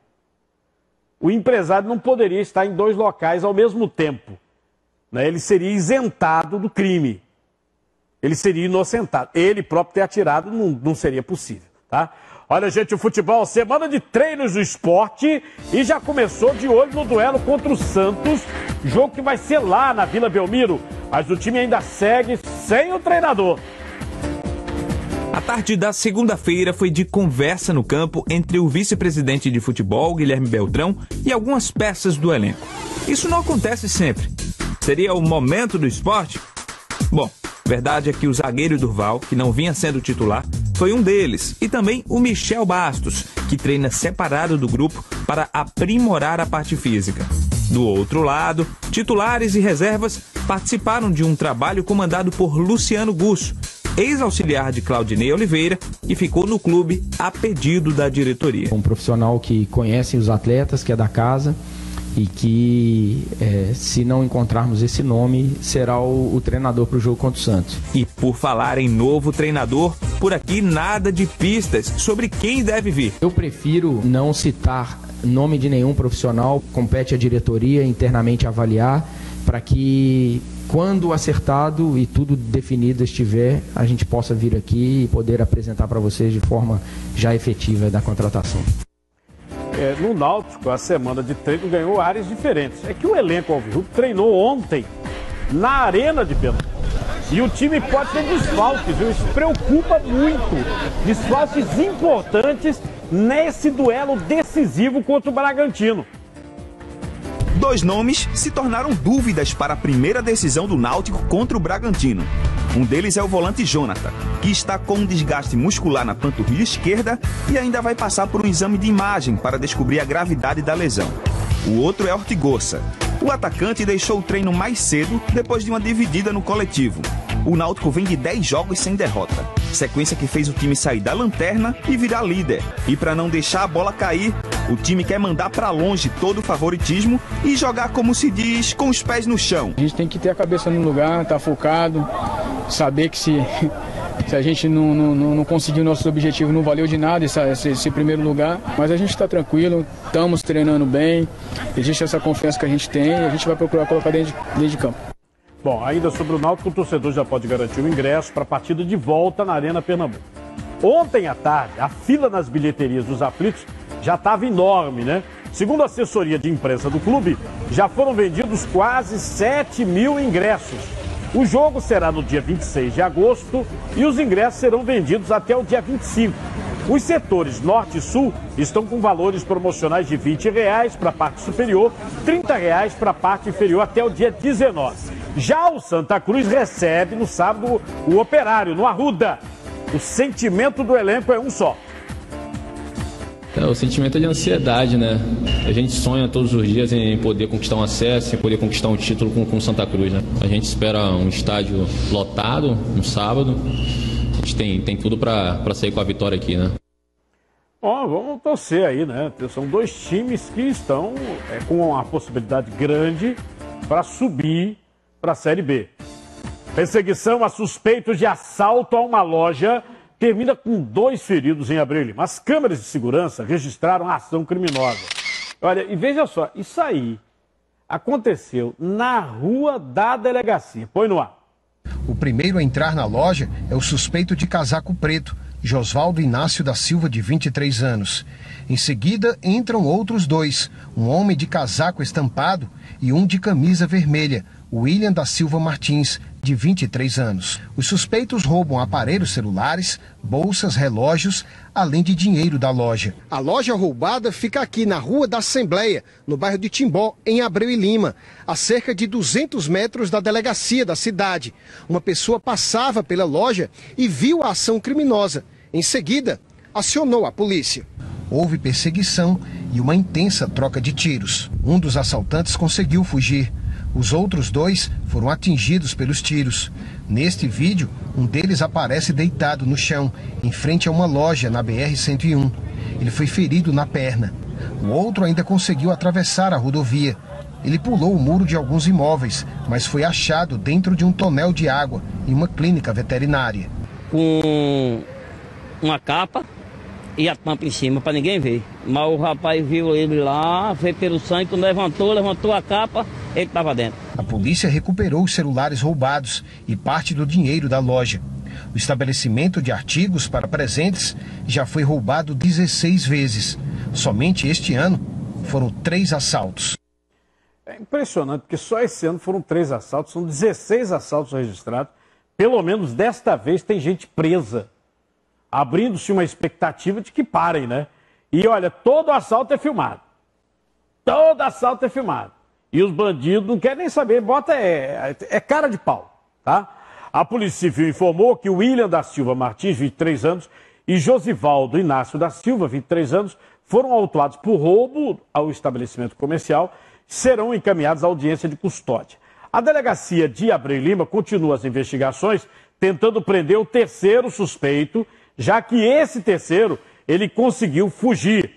o empresário não poderia estar em 2 locais ao mesmo tempo. Né? Ele seria isentado do crime. Ele seria inocentado. Ele próprio ter atirado não seria possível. Tá? Olha, gente, o futebol, semana de treinos do esporte e já começou de olho no duelo contra o Santos, jogo que vai ser lá na Vila Belmiro, mas o time ainda segue sem o treinador. A tarde da segunda-feira foi de conversa no campo entre o vice-presidente de futebol, Guilherme Beltrão, e algumas peças do elenco. Isso não acontece sempre. Seria o momento do esporte? Bom, verdade é que o zagueiro Durval, que não vinha sendo titular, foi um deles, e também o Michel Bastos, que treina separado do grupo para aprimorar a parte física. Do outro lado, titulares e reservas participaram de um trabalho comandado por Luciano Gusso, ex-auxiliar de Claudinei Oliveira, que ficou no clube a pedido da diretoria. Um profissional que conhece os atletas, que é da casa, e que, se não encontrarmos esse nome, será o treinador para o jogo contra o Santos. E por falar em novo treinador, por aqui nada de pistas sobre quem deve vir. Eu prefiro não citar nome de nenhum profissional, compete à diretoria internamente avaliar, para que, quando acertado e tudo definido estiver, a gente possa vir aqui e poder apresentar para vocês de forma já efetiva da contratação. No Náutico, a semana de treino ganhou áreas diferentes. É que o elenco alvirrubro treinou ontem na Arena de Pernambuco. E o time pode ter desfalques, viu? Isso preocupa muito. Desfalques importantes nesse duelo decisivo contra o Bragantino. 2 nomes se tornaram dúvidas para a primeira decisão do Náutico contra o Bragantino. Um deles é o volante Jonathan, que está com um desgaste muscular na panturrilha esquerda e ainda vai passar por um exame de imagem para descobrir a gravidade da lesão. O outro é Ortigosa. O atacante deixou o treino mais cedo depois de uma dividida no coletivo. O Náutico vem de 10 jogos sem derrota, sequência que fez o time sair da lanterna e virar líder. E para não deixar a bola cair, O time quer mandar para longe todo o favoritismo e jogar, como se diz, com os pés no chão. A gente tem que ter a cabeça no lugar, estar focado, saber que se a gente não conseguir o nosso objetivo, não valeu de nada esse primeiro lugar. Mas a gente está tranquilo, estamos treinando bem, existe essa confiança que a gente tem e a gente vai procurar colocar dentro de campo. Bom, ainda sobre o Náutico, o torcedor já pode garantir o ingresso para a partida de volta na Arena Pernambuco. Ontem à tarde, a fila nas bilheterias dos aflitos já estava enorme, né? Segundo a assessoria de imprensa do clube, já foram vendidos quase 7 mil ingressos. O jogo será no dia 26 de agosto e os ingressos serão vendidos até o dia 25. Os setores Norte e Sul estão com valores promocionais de R$ 20 para a parte superior, R$ 30 para a parte inferior até o dia 19. Já o Santa Cruz recebe no sábado o Operário, no Arruda. O sentimento do elenco é um só. O sentimento é de ansiedade, né? A gente sonha todos os dias em poder conquistar um acesso, em poder conquistar um título com Santa Cruz, né? A gente espera um estádio lotado no sábado. A gente tem tudo para sair com a vitória aqui, né? Ó, vamos torcer aí, né? São dois times que estão com uma possibilidade grande para subir para a Série B. Perseguição a suspeitos de assalto a uma loja termina com 2 feridos em Abreu Lima. As câmeras de segurança registraram a ação criminosa. Olha, e veja só, isso aí aconteceu na rua da delegacia. Põe no ar. O primeiro a entrar na loja é o suspeito de casaco preto, Josvaldo Inácio da Silva, de 23 anos. Em seguida, entram outros 2, um homem de casaco estampado e um de camisa vermelha, William da Silva Martins, de 23 anos. Os suspeitos roubam aparelhos celulares, bolsas, relógios, além de dinheiro da loja. A loja roubada fica aqui na Rua da Assembleia, no bairro de Timbó, em Abreu e Lima, a cerca de 200 metros da delegacia da cidade. Uma pessoa passava pela loja e viu a ação criminosa. Em seguida, acionou a polícia. Houve perseguição e uma intensa troca de tiros. Um dos assaltantes conseguiu fugir. Os outros 2 foram atingidos pelos tiros. Neste vídeo, um deles aparece deitado no chão, em frente a uma loja na BR-101. Ele foi ferido na perna. O outro ainda conseguiu atravessar a rodovia. Ele pulou o muro de alguns imóveis, mas foi achado dentro de um tonel de água em uma clínica veterinária. Com uma capa e a tampa em cima para ninguém ver. Mas o rapaz viu ele lá, veio pelo sangue, quando levantou a capa, ele estava dentro. A polícia recuperou os celulares roubados e parte do dinheiro da loja. O estabelecimento de artigos para presentes já foi roubado 16 vezes. Somente este ano foram 3 assaltos. É impressionante, porque só esse ano foram 3 assaltos, são 16 assaltos registrados. Pelo menos desta vez tem gente presa, abrindo-se uma expectativa de que parem, né? E olha, todo assalto é filmado. Todo assalto é filmado. E os bandidos não querem nem saber, bota cara de pau, tá? A Polícia Civil informou que o William da Silva Martins, 23 anos, e Josivaldo Inácio da Silva, 23 anos, foram autuados por roubo ao estabelecimento comercial, serão encaminhados à audiência de custódia. A delegacia de Abreu Lima continua as investigações, tentando prender o terceiro suspeito, já que esse terceiro, ele conseguiu fugir.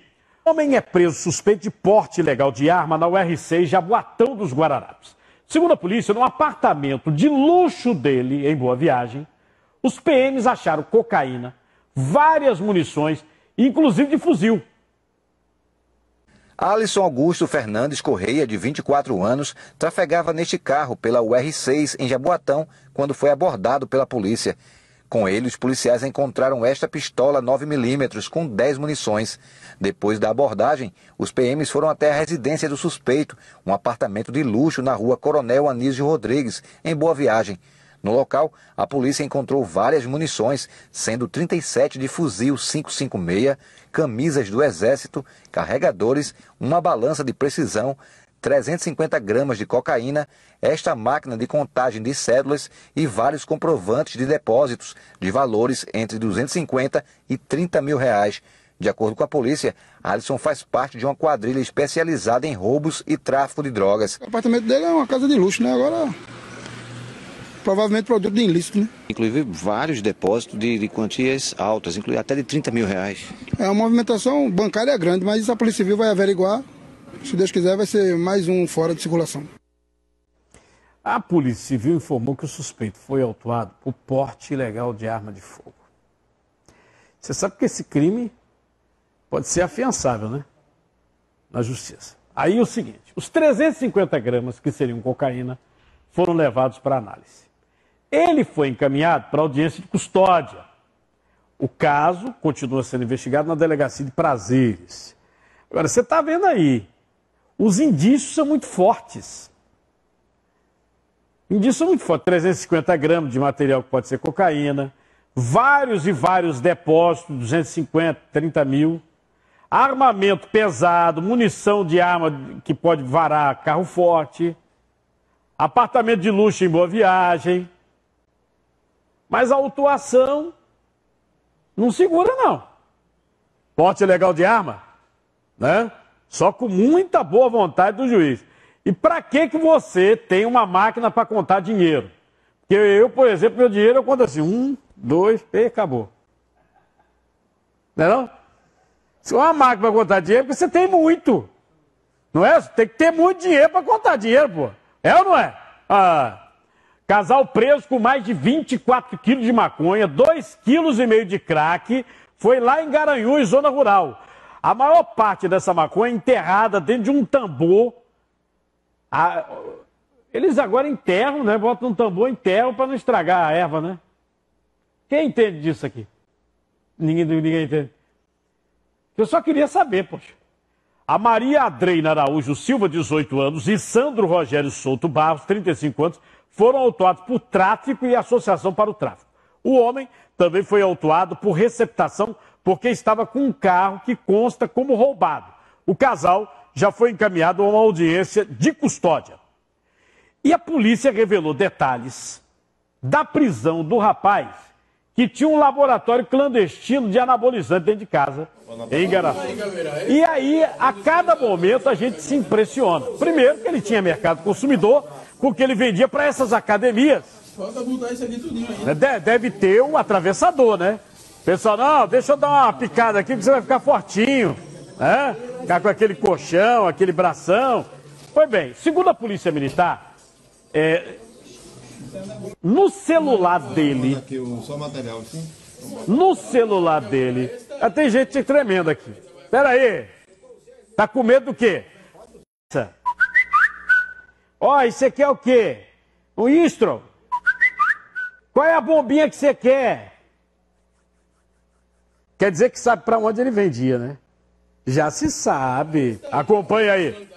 O homem é preso suspeito de porte ilegal de arma na UR6 Jaboatão dos Guararapes. Segundo a polícia, no apartamento de luxo dele, em Boa Viagem, os PMs acharam cocaína, várias munições, inclusive de fuzil. Alisson Augusto Fernandes Correia, de 24 anos, trafegava neste carro pela UR6 em Jaboatão quando foi abordado pela polícia. Com ele, os policiais encontraram esta pistola 9mm com 10 munições. Depois da abordagem, os PMs foram até a residência do suspeito, um apartamento de luxo na rua Coronel Anísio Rodrigues, em Boa Viagem. No local, a polícia encontrou várias munições, sendo 37 de fuzil 556, camisas do Exército, carregadores, uma balança de precisão, 350 gramas de cocaína, esta máquina de contagem de cédulas e vários comprovantes de depósitos de valores entre 250 e 30 mil reais. De acordo com a polícia, Alisson faz parte de uma quadrilha especializada em roubos e tráfico de drogas. O apartamento dele é uma casa de luxo, né? Agora, provavelmente produto de ilícito, né? Inclusive vários depósitos de quantias altas, inclusive até de 30 mil reais. A movimentação bancária é grande, mas isso a Polícia Civil vai averiguar. Se Deus quiser, vai ser mais um fora de circulação. A Polícia Civil informou que o suspeito foi autuado por porte ilegal de arma de fogo. Você sabe que esse crime pode ser afiançável, né? Na justiça. Aí o seguinte, os 350 gramas que seriam cocaína foram levados para análise. Ele foi encaminhado para audiência de custódia. O caso continua sendo investigado na delegacia de Prazeres. Agora, você está vendo aí, os indícios são muito fortes. Indícios são muito fortes, 350 gramas de material que pode ser cocaína, vários e vários depósitos, 250, 30 mil, armamento pesado, munição de arma que pode varar carro forte, apartamento de luxo em Boa Viagem. Mas a autuação não segura, não. Porte ilegal de arma, né? Só com muita boa vontade do juiz. E para que você tem uma máquina para contar dinheiro? Porque eu, por exemplo, meu dinheiro eu conto assim, 1, 2, e acabou. Não é não? Se é uma máquina para contar dinheiro, porque você tem muito. Não é? Você tem que ter muito dinheiro para contar dinheiro, pô. É ou não é? Casal preso com mais de 24 quilos de maconha, 2,5 kg de crack, foi lá em Garanhuns, zona rural. A maior parte dessa maconha é enterrada dentro de um tambor. Eles agora enterram, né? Botam um tambor, enterram para não estragar a erva, né? Quem entende disso aqui? Ninguém entende. Eu só queria saber, poxa. A Maria Adreina Araújo Silva, 18 anos, e Sandro Rogério Souto Barros, 35 anos, foram autuados por tráfico e associação para o tráfico. O homem também foi autuado por receptação porque estava com um carro que consta como roubado. O casal já foi encaminhado a uma audiência de custódia. E a polícia revelou detalhes da prisão do rapaz que tinha um laboratório clandestino de anabolizante dentro de casa, em Garaçu. E aí, a cada momento, a gente se impressiona. Primeiro, que ele tinha mercado consumidor, porque ele vendia para essas academias. Falta botar isso aqui tudinho ainda. Deve ter um atravessador, né? Pessoal, não, deixa eu dar uma picada aqui que você vai ficar fortinho, né? Ficar com aquele colchão, aquele bração. Pois bem, segundo a Polícia Militar, no celular dele, tem gente tremenda aqui. Pera aí, tá com medo do quê? Ó, isso aqui é o quê? Um Istro? Qual é a bombinha que você quer? Quer dizer que sabe para onde ele vendia, né? Já se sabe. Acompanha aí.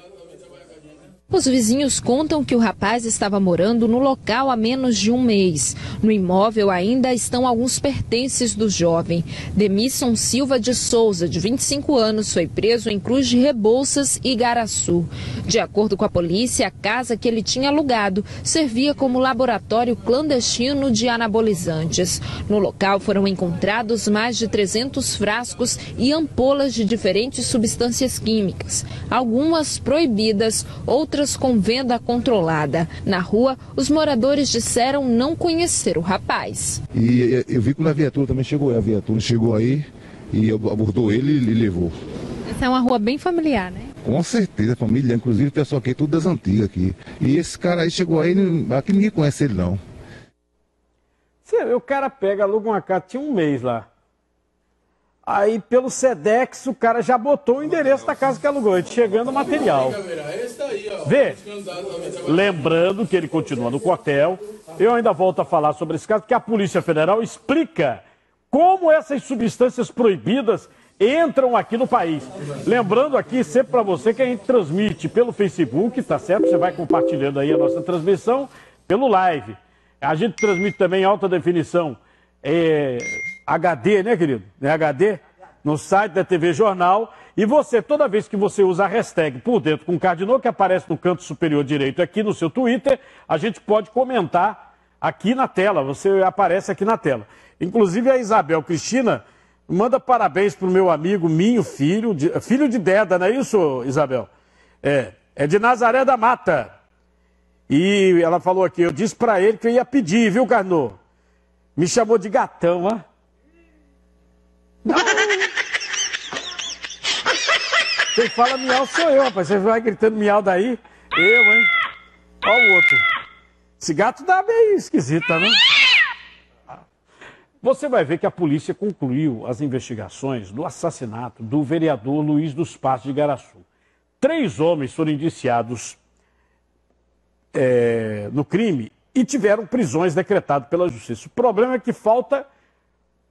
Os vizinhos contam que o rapaz estava morando no local há menos de um mês. No imóvel ainda estão alguns pertences do jovem. Demisson Silva de Souza, de 25 anos, foi preso em Cruz de Rebouças e Igaraçu. De acordo com a polícia, a casa que ele tinha alugado servia como laboratório clandestino de anabolizantes. No local foram encontrados mais de 300 frascos e ampolas de diferentes substâncias químicas, algumas proibidas, outras com venda controlada. Na rua, os moradores disseram não conhecer o rapaz. E eu vi que a viatura também chegou, a viatura chegou aí e abordou ele e levou. Essa é uma rua bem familiar, né? Com certeza, família, inclusive o pessoal aqui é tudo das antigas aqui. E esse cara aí chegou aí, aqui ninguém conhece ele não. O cara pega, aluga uma casa, tinha um mês lá. Aí, pelo Sedex, o cara já botou o endereço da casa que alugou, ele chegando o material. Vê, lembrando que ele continua no quartel, eu ainda volto a falar sobre esse caso, porque a Polícia Federal explica como essas substâncias proibidas entram aqui no país. Lembrando aqui, sempre para você, que a gente transmite pelo Facebook, tá certo? Você vai compartilhando aí a nossa transmissão pelo live. A gente transmite também em alta definição, HD, né, querido? É HD? No site da TV Jornal. E você, toda vez que você usa a hashtag Por Dentro com Cardinô, que aparece no canto superior direito aqui no seu Twitter, a gente pode comentar aqui na tela. Você aparece aqui na tela. Inclusive a Isabel Cristina manda parabéns para o meu amigo Minho, filho de Deda, não é isso, Isabel? É de Nazaré da Mata. E ela falou aqui, eu disse pra ele que eu ia pedir, viu, Carnô? Me chamou de gatão, ó. Não. Quem fala miau sou eu, rapaz. Você vai gritando miau daí? Eu, hein? Olha o outro. Esse gato tá meio esquisito, né? Você vai ver que a polícia concluiu as investigações do assassinato do vereador Luiz dos Passos de Igaraçu. 3 homens foram indiciados no crime e tiveram prisões decretadas pela justiça. O problema é que falta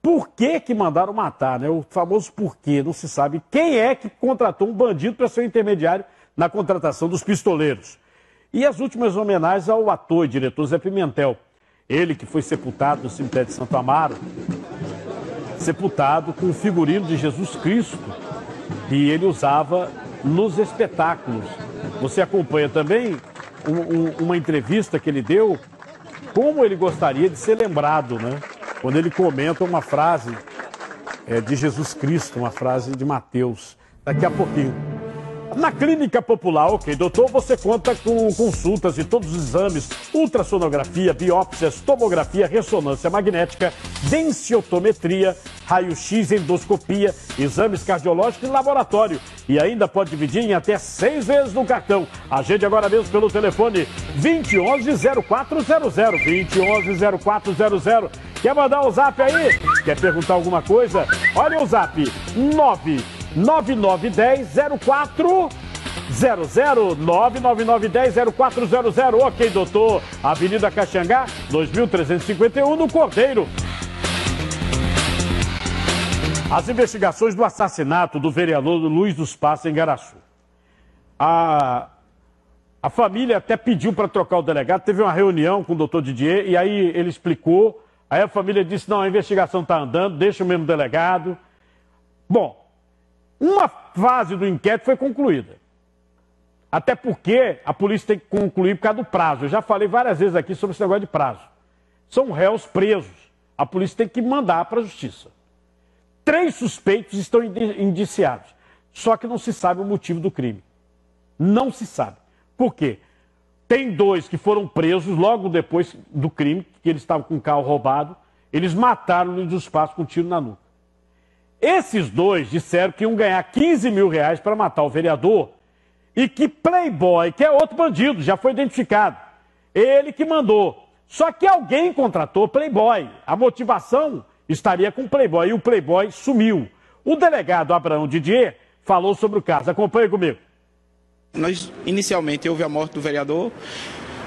por que mandaram matar, né? O famoso porquê, não se sabe quem é que contratou um bandido para ser o intermediário na contratação dos pistoleiros. E as últimas homenagens ao ator e diretor Zé Pimentel. Ele que foi sepultado no cemitério de Santo Amaro, sepultado com o figurino de Jesus Cristo que ele usava nos espetáculos. Você acompanha também uma entrevista que ele deu, como ele gostaria de ser lembrado, né? Quando ele comenta uma frase de Jesus Cristo, uma frase de Mateus. Daqui a pouquinho. Na Clínica Popular, ok, doutor, você conta com consultas de todos os exames, ultrassonografia, biópsias, tomografia, ressonância magnética, densitometria, raio-x, endoscopia, exames cardiológicos e laboratório. E ainda pode dividir em até 6 vezes no cartão. Agende agora mesmo pelo telefone 2011-0400, 2011-0400. Quer mandar o zap aí? Quer perguntar alguma coisa? Olha o zap, 99910-0400, 99910-0400. Ok, doutor. Avenida Caxangá, 2351, no Cordeiro. As investigações do assassinato do vereador Luiz dos Passos em Igaraçu. A família até pediu para trocar o delegado, teve uma reunião com o doutor Didier, e aí ele explicou. Aí a família disse, não, a investigação está andando, deixa o mesmo delegado. Bom, uma fase do inquérito foi concluída. Até porque a polícia tem que concluir por causa do prazo. Eu já falei várias vezes aqui sobre esse negócio de prazo. São réus presos. A polícia tem que mandar para a justiça. 3 suspeitos estão indiciados. Só que não se sabe o motivo do crime. Não se sabe. Por quê? Tem 2 que foram presos logo depois do crime, que eles estavam com o carro roubado. Eles mataram o Luiz dos Passos com um tiro na nuca. Esses 2 disseram que iam ganhar 15 mil reais para matar o vereador e que Playboy, que é outro bandido, já foi identificado, ele que mandou. Só que alguém contratou Playboy. A motivação estaria com Playboy e o Playboy sumiu. O delegado Abraão Didier falou sobre o caso. Acompanhe comigo. Inicialmente houve a morte do vereador.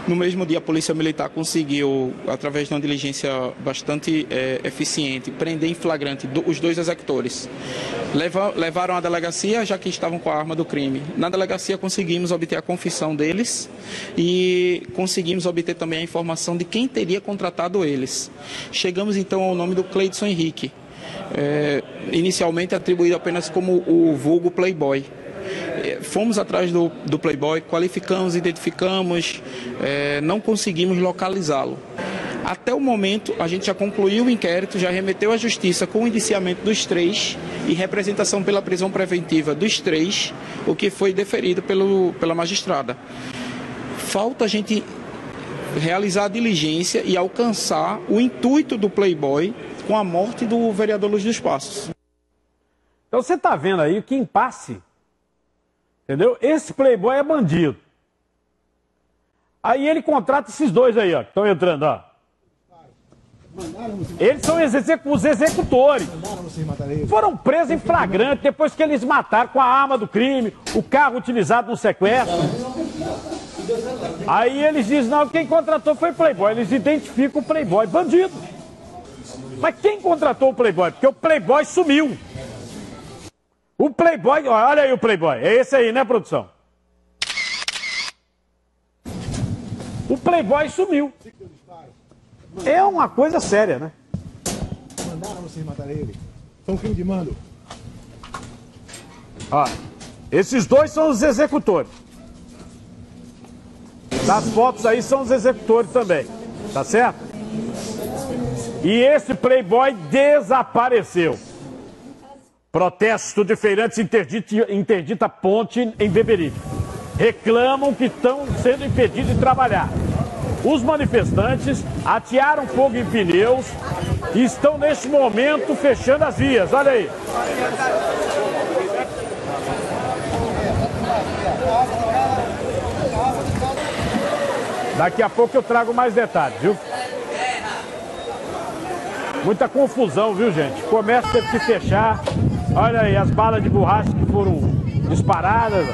No mesmo dia, a Polícia Militar conseguiu, através de uma diligência bastante eficiente, prender em flagrante os 2 executores. Levaram à delegacia, já que estavam com a arma do crime. Na delegacia, conseguimos obter a confissão deles e conseguimos obter também a informação de quem teria contratado eles. Chegamos, então, ao nome do Cleidson Henrique, inicialmente atribuído apenas como o vulgo Playboy. Fomos atrás do Playboy, qualificamos, identificamos, não conseguimos localizá-lo. Até o momento, a gente já concluiu o inquérito, já remeteu à justiça com o indiciamento dos 3 e representação pela prisão preventiva dos 3, o que foi deferido pela magistrada. Falta a gente realizar a diligência e alcançar o intuito do Playboy com a morte do vereador Luiz dos Passos. Então você está vendo aí que impasse. Entendeu? Esse Playboy é bandido. Aí ele contrata esses 2 aí, ó, que estão entrando, ó. Eles são os executores. Foram presos em flagrante depois que eles mataram com a arma do crime, o carro utilizado no sequestro. Aí eles dizem, não, quem contratou foi o Playboy. Eles identificam o Playboy, bandido. Mas quem contratou o Playboy? Porque o Playboy sumiu. O Playboy, olha aí o Playboy, é esse aí, né, produção? O Playboy sumiu. É uma coisa séria, né? Mandaram vocês matar ele. Foi um crime de mando. Ó, esses 2 são os executores. Das fotos aí são os executores também, tá certo? E esse Playboy desapareceu. Protesto de feirantes interdita ponte em Beberibe. Reclamam que estão sendo impedidos de trabalhar. Os manifestantes atearam fogo em pneus e estão neste momento fechando as vias. Olha aí. Daqui a pouco eu trago mais detalhes, viu? Muita confusão, viu, gente? O comércio teve que fechar. Olha aí, as balas de borracha que foram disparadas.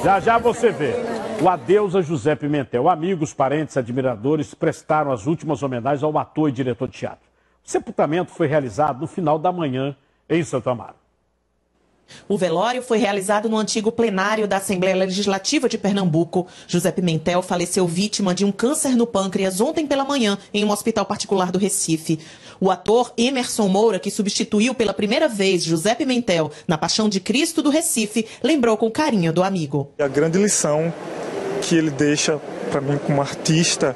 Já você vê. O adeus a José Pimentel. Amigos, parentes, admiradores prestaram as últimas homenagens ao ator e diretor de teatro. O sepultamento foi realizado no final da manhã em Santo Amaro. O velório foi realizado no antigo plenário da Assembleia Legislativa de Pernambuco. José Pimentel faleceu vítima de um câncer no pâncreas ontem pela manhã em um hospital particular do Recife. O ator Emerson Moura, que substituiu pela primeira vez José Pimentel na Paixão de Cristo do Recife, lembrou com carinho do amigo. A grande lição que ele deixa para mim como artista,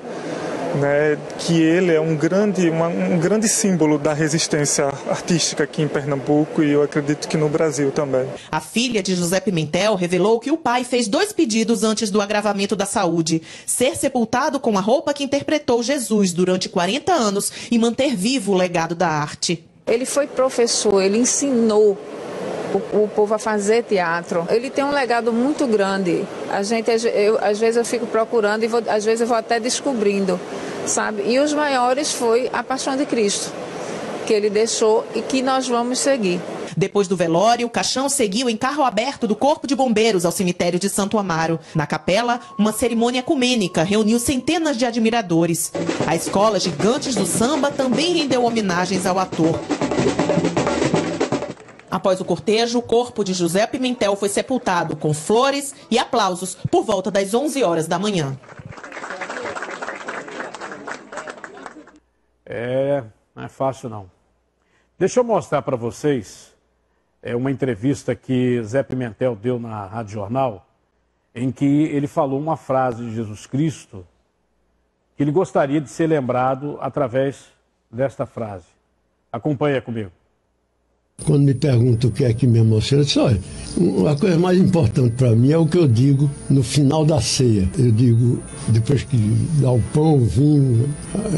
né, que ele é um grande símbolo da resistência artística aqui em Pernambuco e eu acredito que no Brasil também. A filha de José Pimentel revelou que o pai fez 2 pedidos antes do agravamento da saúde: ser sepultado com a roupa que interpretou Jesus durante 40 anos e manter vivo o legado da arte. Ele foi professor, ele ensinou o povo a fazer teatro. Ele tem um legado muito grande. Às vezes eu fico procurando e às vezes eu vou até descobrindo, sabe? E os maiores foi a Paixão de Cristo, que ele deixou e que nós vamos seguir. Depois do velório, o caixão seguiu em carro aberto do Corpo de Bombeiros ao cemitério de Santo Amaro. Na capela, uma cerimônia ecumênica reuniu centenas de admiradores. A Escola Gigantes do Samba também rendeu homenagens ao ator. Após o cortejo, o corpo de José Pimentel foi sepultado com flores e aplausos por volta das 11 horas da manhã. Não é fácil não. Deixa eu mostrar para vocês uma entrevista que Zé Pimentel deu na Rádio Jornal, em que ele falou uma frase de Jesus Cristo que ele gostaria de ser lembrado através desta frase. Acompanha comigo. Quando me perguntam o que é que me emociona, eu disse, olha, a coisa mais importante para mim é o que eu digo no final da ceia. Eu digo, depois que dá o pão, o vinho,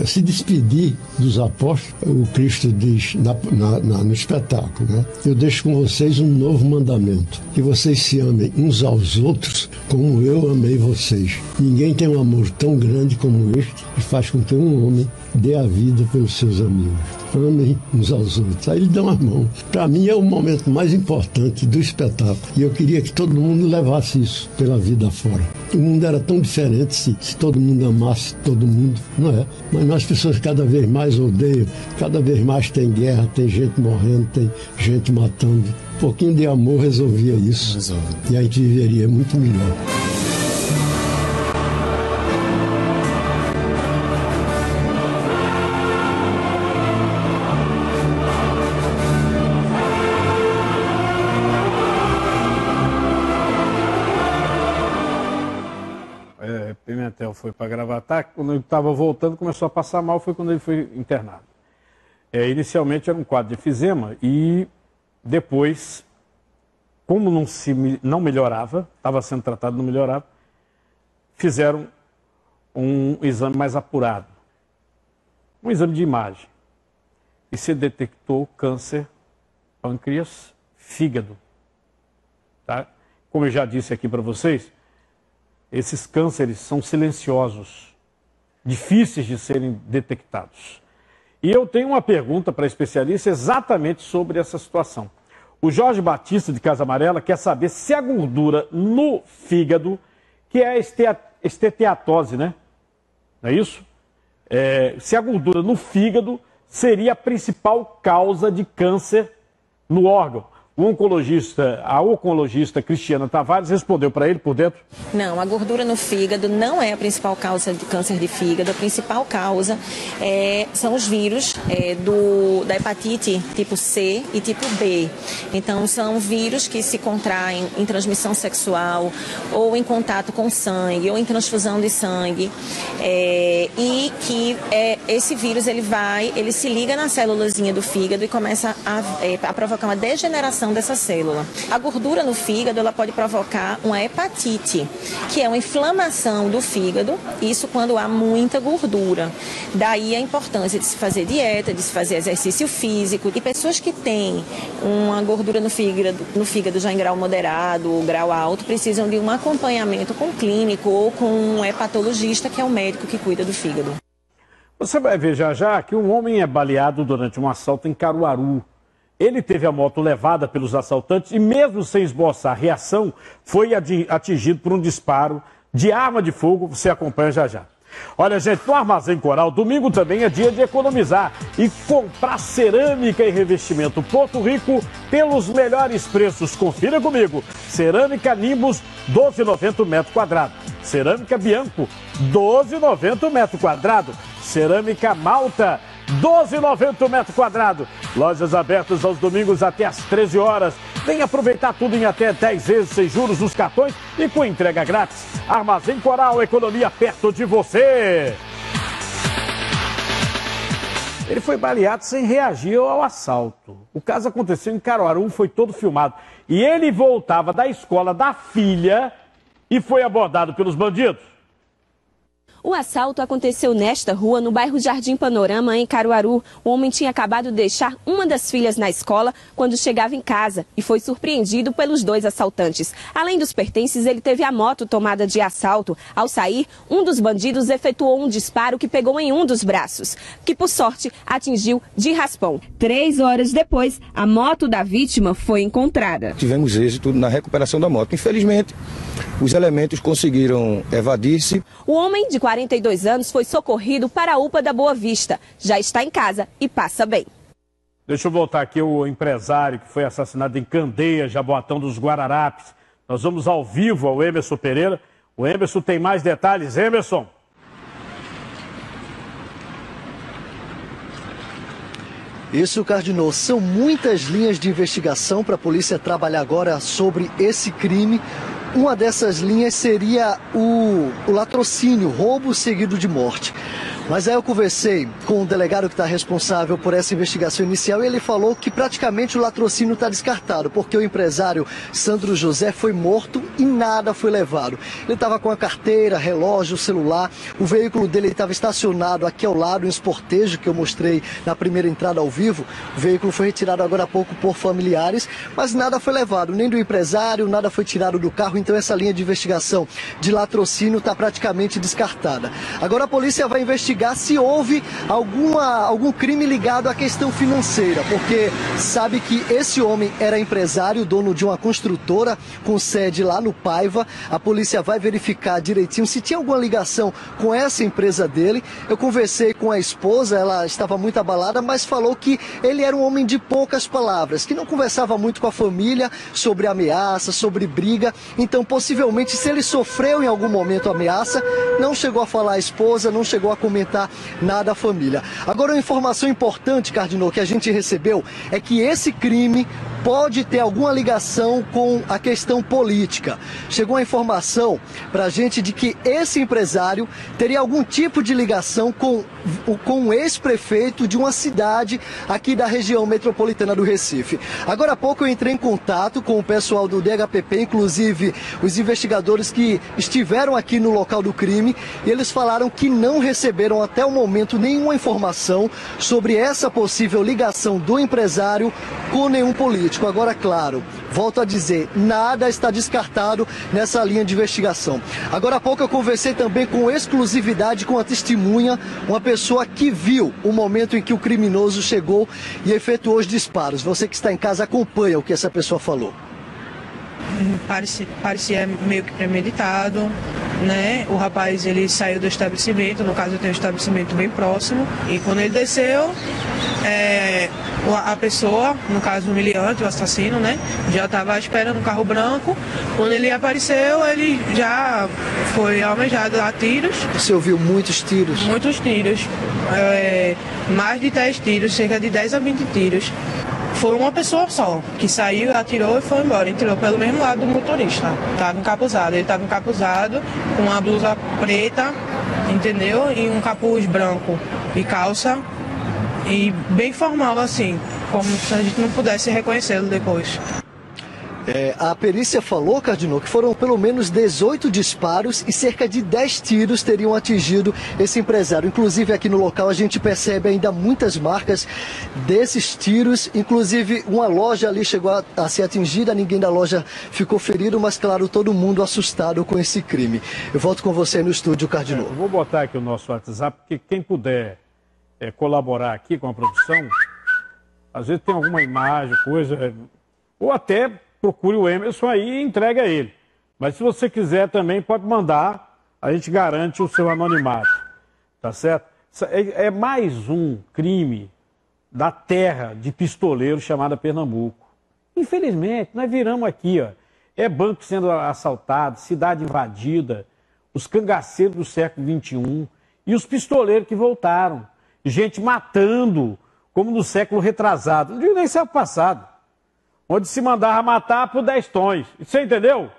se despedir dos apóstolos, o Cristo diz no espetáculo, né? Eu deixo com vocês um novo mandamento, que vocês se amem uns aos outros como eu amei vocês. Ninguém tem um amor tão grande como este que faz com que um homem dê a vida pelos seus amigos. Amem uns aos outros. Aí ele dá uma mão. Para mim é o momento mais importante do espetáculo. E eu queria que todo mundo levasse isso pela vida fora. O mundo era tão diferente se todo mundo amasse todo mundo, não é? Mas as pessoas cada vez mais odeiam, cada vez mais tem guerra, tem gente morrendo, tem gente matando. Um pouquinho de amor resolvia isso. E a gente viveria muito melhor. Pimentel foi para Gravatá, quando ele estava voltando, começou a passar mal, foi quando ele foi internado. Inicialmente era um quadro de efizema e depois, como não melhorava, estava sendo tratado, não melhorava, fizeram um exame mais apurado, um exame de imagem, e se detectou câncer, pâncreas, fígado. Tá? Como eu já disse aqui para vocês, esses cânceres são silenciosos, difíceis de serem detectados. E eu tenho uma pergunta para especialista exatamente sobre essa situação. O Jorge Batista, de Casa Amarela, quer saber se a gordura no fígado, que é a esteatose, né? Não é isso? Se a gordura no fígado seria a principal causa de câncer no órgão. A oncologista Cristiana Tavares respondeu para ele por dentro. Não, a gordura no fígado não é a principal causa de câncer de fígado. A principal causa são os vírus da hepatite tipo C e tipo B. Então, são vírus que se contraem em transmissão sexual, ou em contato com sangue, ou em transfusão de sangue. E que esse vírus ele se liga na célulazinha do fígado e começa a provocar uma degeneração inflamação dessa célula. A gordura no fígado, ela pode provocar uma hepatite, que é uma inflamação do fígado, isso quando há muita gordura. Daí a importância de se fazer dieta, de se fazer exercício físico. E pessoas que têm uma gordura no fígado já em grau moderado ou grau alto, precisam de um acompanhamento com clínico ou com um hepatologista, que é o médico que cuida do fígado. Você vai ver já que um homem é baleado durante um assalto em Caruaru. Ele teve a moto levada pelos assaltantes e, mesmo sem esboçar reação, foi atingido por um disparo de arma de fogo. Você acompanha já. Olha, gente, no Armazém Coral, domingo também é dia de economizar e comprar cerâmica e revestimento Porto Rico pelos melhores preços. Confira comigo. Cerâmica Nimbus, R$12,90 o metro quadrado. Cerâmica Bianco, R$12,90 o metro quadrado. Cerâmica Malta, R$12,90 o metro quadrado. Lojas abertas aos domingos até às 13 horas. Vem aproveitar tudo em até 10 vezes sem juros nos cartões e com entrega grátis. Armazém Coral, economia perto de você. Ele foi baleado sem reagir ao assalto. O caso aconteceu em Caruaru, foi todo filmado. E ele voltava da escola da filha e foi abordado pelos bandidos. O assalto aconteceu nesta rua, no bairro Jardim Panorama, em Caruaru. O homem tinha acabado de deixar uma das filhas na escola quando chegava em casa e foi surpreendido pelos dois assaltantes. Além dos pertences, ele teve a moto tomada de assalto. Ao sair, um dos bandidos efetuou um disparo que pegou em um dos braços, que por sorte atingiu de raspão. 3 horas depois, a moto da vítima foi encontrada. Tivemos êxito na recuperação da moto. Infelizmente, os elementos conseguiram evadir-se. O homem de 42 anos foi socorrido para a UPA da Boa Vista. Já está em casa e passa bem. Deixa eu voltar aqui o empresário que foi assassinado em Candeia, Jaboatão dos Guararapes. Nós vamos ao vivo ao Emerson Pereira. O Emerson tem mais detalhes. Emerson. Isso, Cardinô. São muitas linhas de investigação para a polícia trabalhar agora sobre esse crime. Uma dessas linhas seria o latrocínio, roubo seguido de morte. Mas aí eu conversei com o delegado que está responsável por essa investigação inicial e ele falou que praticamente o latrocínio está descartado, porque o empresário Sandro José foi morto e nada foi levado. Ele estava com a carteira, relógio, celular, o veículo dele estava estacionado aqui ao lado, em Esportejo, que eu mostrei na primeira entrada ao vivo. O veículo foi retirado agora há pouco por familiares, mas nada foi levado, nem do empresário, nada foi tirado do carro, então essa linha de investigação de latrocínio está praticamente descartada. Agora a polícia vai investigar se houve algum crime ligado à questão financeira, porque sabe que esse homem era empresário, dono de uma construtora com sede lá no Paiva. A polícia vai verificar direitinho se tinha alguma ligação com essa empresa dele. Eu conversei com a esposa, ela estava muito abalada, mas falou que ele era um homem de poucas palavras, que não conversava muito com a família sobre ameaça, sobre briga. Então, possivelmente, se ele sofreu em algum momento ameaça, não chegou a falar à esposa, não chegou a comentar nada à família. Agora, uma informação importante, Cardinô, que a gente recebeu é que esse crime pode ter alguma ligação com a questão política. Chegou a informação para a gente de que esse empresário teria algum tipo de ligação com um ex-prefeito de uma cidade aqui da região metropolitana do Recife. Agora há pouco eu entrei em contato com o pessoal do DHPP, inclusive os investigadores que estiveram aqui no local do crime, e eles falaram que não receberam até o momento nenhuma informação sobre essa possível ligação do empresário com nenhum político. Agora, claro, volto a dizer, nada está descartado nessa linha de investigação. Agora há pouco eu conversei também com exclusividade com a testemunha, uma pessoa que viu o momento em que o criminoso chegou e efetuou os disparos. Você que está em casa acompanha o que essa pessoa falou. Parecia meio que premeditado, né? O rapaz, ele saiu do estabelecimento, no caso eu tenho um estabelecimento bem próximo, e quando ele desceu, a pessoa, no caso o humilhante, o assassino, né, já estava esperando um carro branco. Quando ele apareceu, ele já foi almejado a tiros. Você ouviu muitos tiros? Muitos tiros, mais de 10 tiros, cerca de 10 a 20 tiros. Foi uma pessoa só, que saiu, atirou e foi embora. Entrou pelo mesmo lado do motorista. Estava encapuzado. Ele estava encapuzado com uma blusa preta, entendeu? E um capuz branco e calça. E bem formal assim. como se a gente não pudesse reconhecê-lo depois. A perícia falou, Cardinô, que foram pelo menos 18 disparos e cerca de 10 tiros teriam atingido esse empresário. Inclusive, aqui no local a gente percebe ainda muitas marcas desses tiros. Inclusive, uma loja ali chegou a ser atingida, ninguém da loja ficou ferido, mas, claro, todo mundo assustado com esse crime. Eu volto com você no estúdio, Cardinô. Eu vou botar aqui o nosso WhatsApp, porque quem puder colaborar aqui com a produção, às vezes tem alguma imagem, coisa, ou até procure o Emerson aí e entregue a ele. Mas se você quiser também, pode mandar, a gente garante o seu anonimato, tá certo? É mais um crime da terra de pistoleiro chamada Pernambuco. Infelizmente, nós viramos aqui, ó, banco sendo assaltado, cidade invadida, os cangaceiros do século XXI e os pistoleiros que voltaram. Gente matando, como no século retrasado, não digo nem século passado, onde se mandava matar por 10 tons. Você entendeu?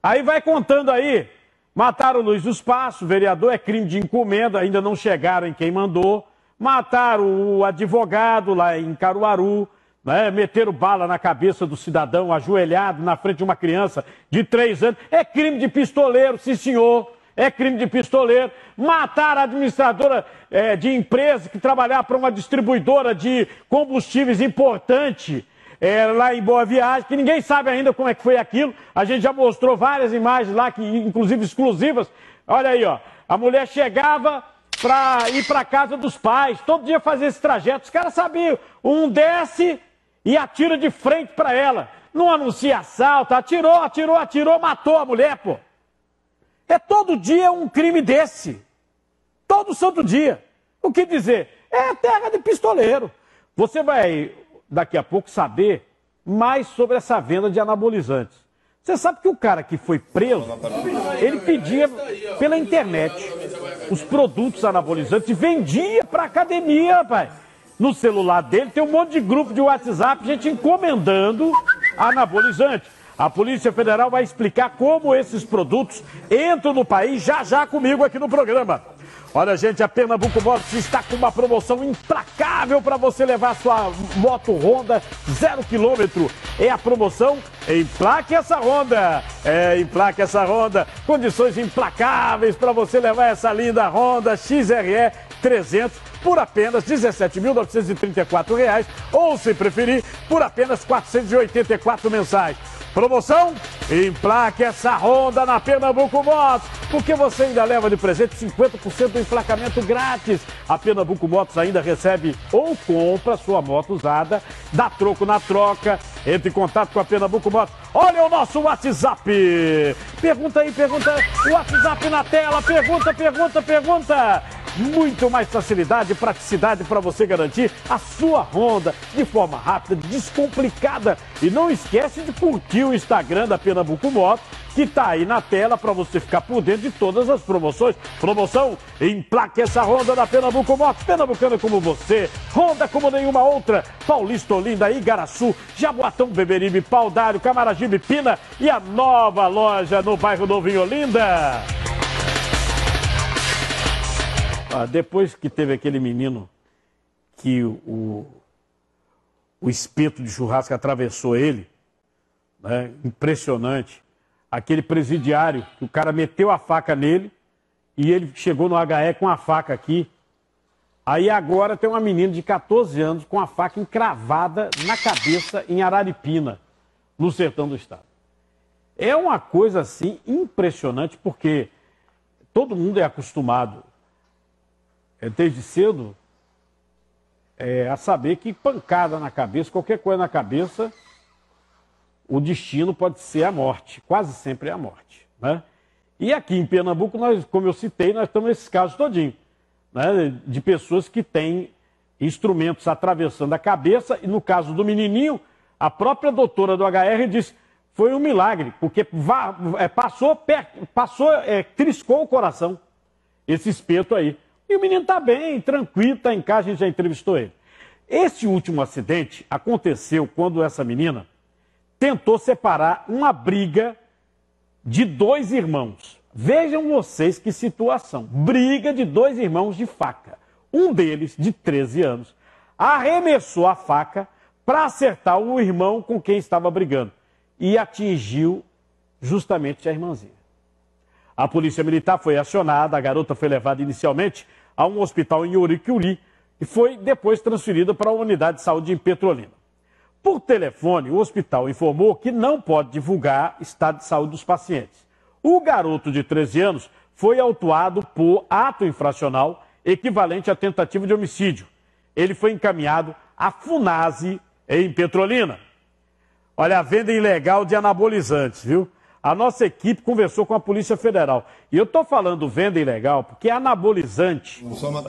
Aí vai contando aí. Mataram o Luiz dos Passos, vereador, é crime de encomenda, ainda não chegaram em quem mandou. Mataram o advogado lá em Caruaru, né? Meteram bala na cabeça do cidadão ajoelhado na frente de uma criança de 3 anos. É crime de pistoleiro, sim senhor. É crime de pistoleiro. Mataram a administradora de empresa que trabalhava para uma distribuidora de combustíveis importante. Lá em Boa Viagem, que ninguém sabe ainda como é que foi aquilo. A gente já mostrou várias imagens lá, que, inclusive exclusivas. Olha aí, ó. A mulher chegava para ir para casa dos pais, todo dia fazia esse trajeto. Os caras sabiam. Um desce e atira de frente para ela. Não anuncia assalto, atirou, matou a mulher, pô. É todo dia um crime desse. Todo santo dia. O que dizer? É terra de pistoleiro. Você vai daqui a pouco saber mais sobre essa venda de anabolizantes. Você sabe que o cara que foi preso, ele pedia pela internet os produtos anabolizantes e vendia para a academia, rapaz. No celular dele tem um monte de grupo de WhatsApp, gente encomendando anabolizante. A Polícia Federal vai explicar como esses produtos entram no país já comigo aqui no programa. Olha, gente, a Pernambuco Motos está com uma promoção implacável para você levar a sua moto Honda 0 km. É a promoção Emplaque essa Honda. Emplaque essa Honda. Condições implacáveis para você levar essa linda Honda XRE 300 por apenas R$ 17.934 ou, se preferir, por apenas R$ 484 mensais. Promoção? Emplaque essa Honda na Pernambuco Motos, porque você ainda leva de presente 50% do emplacamento grátis. A Pernambuco Motos ainda recebe ou compra sua moto usada, dá troco na troca. Entre em contato com a Pernambuco Motos. Olha o nosso WhatsApp. Pergunta aí, o WhatsApp na tela. Pergunta. Muito mais facilidade e praticidade para você garantir a sua Honda de forma rápida, descomplicada. E não esquece de curtir o Instagram da Pernambuco Motos, que está aí na tela para você ficar por dentro de todas as promoções. Promoção Emplaque essa Honda da Pernambuco Motos. Pernambucana como você, Honda como nenhuma outra. Paulista, Olinda, Igaraçu, Jaboatão, Beberibe, Paudalho, Camaragibe, Pina e a nova loja no bairro Novo em Olinda. Depois que teve aquele menino que o espeto de churrasco atravessou ele, né, impressionante, aquele presidiário, que o cara meteu a faca nele e ele chegou no HE com a faca aqui. Aí agora tem uma menina de 14 anos com a faca encravada na cabeça em Araripina, no sertão do estado. É uma coisa assim impressionante, porque todo mundo é acostumado desde cedo a saber que pancada na cabeça, qualquer coisa na cabeça, o destino pode ser a morte, quase sempre é a morte, né? E aqui em Pernambuco, nós, como eu citei, nós estamos nesses casos todinho, né, de pessoas que têm instrumentos atravessando a cabeça, e no caso do menininho, a própria doutora do HR disse, foi um milagre, porque triscou o coração, esse espeto aí. E o menino está bem, tranquilo, está em casa, a gente já entrevistou ele. Esse último acidente aconteceu quando essa menina tentou separar uma briga de 2 irmãos. Vejam vocês que situação. Briga de 2 irmãos de faca. Um deles, de 13 anos, arremessou a faca para acertar o irmão com quem estava brigando. E atingiu justamente a irmãzinha. A polícia militar foi acionada, a garota foi levada inicialmente a um hospital em Uriquiuri e foi depois transferida para a unidade de saúde em Petrolina. Por telefone, o hospital informou que não pode divulgar estado de saúde dos pacientes. O garoto de 13 anos foi autuado por ato infracional equivalente à tentativa de homicídio. Ele foi encaminhado à Funase, em Petrolina. Olha, a venda ilegal de anabolizantes, viu? A nossa equipe conversou com a Polícia Federal. E eu estou falando venda ilegal porque anabolizante,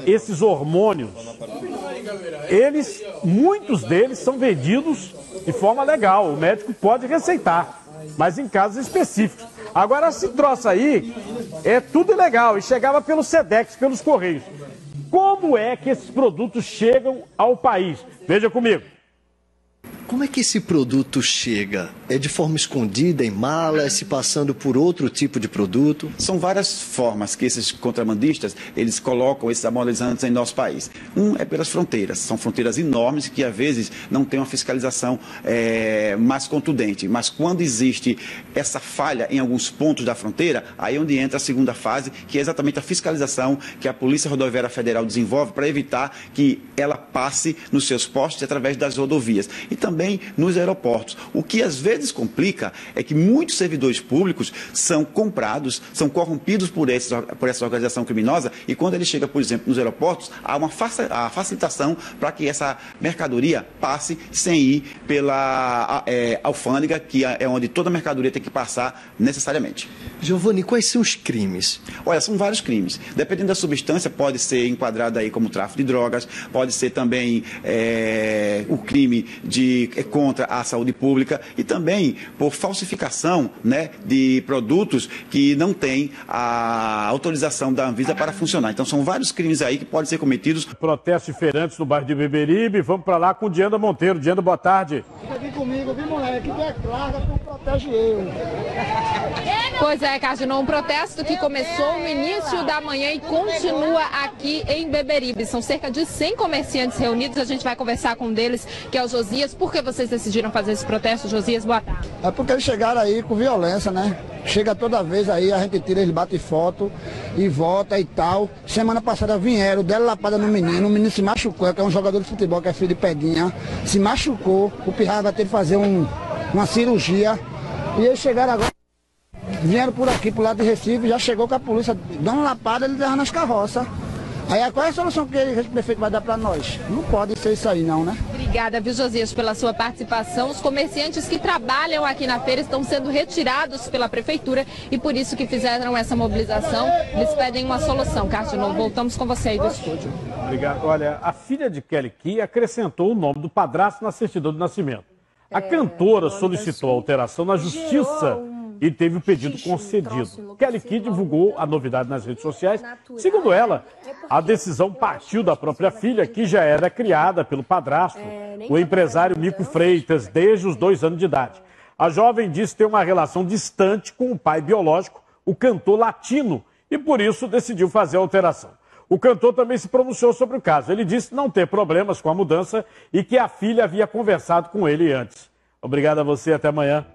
esses hormônios, muitos deles são vendidos de forma legal. O médico pode receitar, mas em casos específicos. Agora, esse troço aí é tudo ilegal e chegava pelo SEDEX, pelos Correios. Como é que esses produtos chegam ao país? Veja comigo. Como é que esse produto chega? É de forma escondida, em malas, se passando por outro tipo de produto? São várias formas que esses contrabandistas, eles colocam esses anabolizantes em nosso país. Um é pelas fronteiras. São fronteiras enormes que, às vezes, não tem uma fiscalização mais contundente. Mas quando existe essa falha em alguns pontos da fronteira, aí é onde entra a segunda fase, que é exatamente a fiscalização que a Polícia Rodoviária Federal desenvolve para evitar que ela passe nos seus postos através das rodovias. E também nos aeroportos. O que às vezes complica é que muitos servidores públicos são comprados, são corrompidos por essa organização criminosa e quando ele chega, por exemplo, nos aeroportos, há uma facilitação para que essa mercadoria passe sem ir pela alfândega, que é onde toda mercadoria tem que passar necessariamente. Giovanni, quais são os crimes? Olha, são vários crimes. Dependendo da substância, pode ser enquadrado aí como tráfico de drogas, pode ser também o crime contra a saúde pública e também por falsificação, né, de produtos que não têm a autorização da Anvisa para funcionar. Então são vários crimes aí que podem ser cometidos. Protesto de feirantes no bairro de Beberibe. Vamos para lá com o Dianda Monteiro. Dianda, boa tarde. Fica aqui comigo, viu, moleque? Tu é claro, tu protege eu. Pois é, Cardinal, um protesto que começou no início da manhã e continua aqui em Beberibe. São cerca de 100 comerciantes reunidos. A gente vai conversar com um deles, que é o Josias. Por que vocês decidiram fazer esse protesto, Josias? Boa tarde. É porque eles chegaram aí com violência, né? Chega toda vez aí, a gente tira, eles batem foto e volta e tal. Semana passada vieram, deram lapada no menino, o menino se machucou, que é um jogador de futebol, que é filho de Peguinha, se machucou, o Pirraia vai ter que fazer uma cirurgia. E eles chegaram agora, vieram por aqui, pro lado de Recife, já chegou com a polícia, dando lapada, eles levam nas carroças. Aí qual é a solução que o prefeito vai dar para nós? Não pode ser isso aí não, né? Obrigada, viu, Josias, pela sua participação. Os comerciantes que trabalham aqui na feira estão sendo retirados pela prefeitura e por isso que fizeram essa mobilização. Eles pedem uma solução. Cardinal, voltamos com você aí do estúdio. Obrigado. Olha, a filha de Kelly Key acrescentou o nome do padrasto na certidão de nascimento. A cantora solicitou alteração na justiça e teve o pedido concedido. Kelly Key divulgou a novidade nas redes sociais. Segundo ela, a decisão partiu da própria filha, que já era criada pelo padrasto, o empresário Mico Freitas, desde os 2 anos de idade. A jovem disse ter uma relação distante com o pai biológico, o cantor latino, e por isso decidiu fazer a alteração. O cantor também se pronunciou sobre o caso. Ele disse não ter problemas com a mudança e que a filha havia conversado com ele antes. Obrigado a você, até amanhã.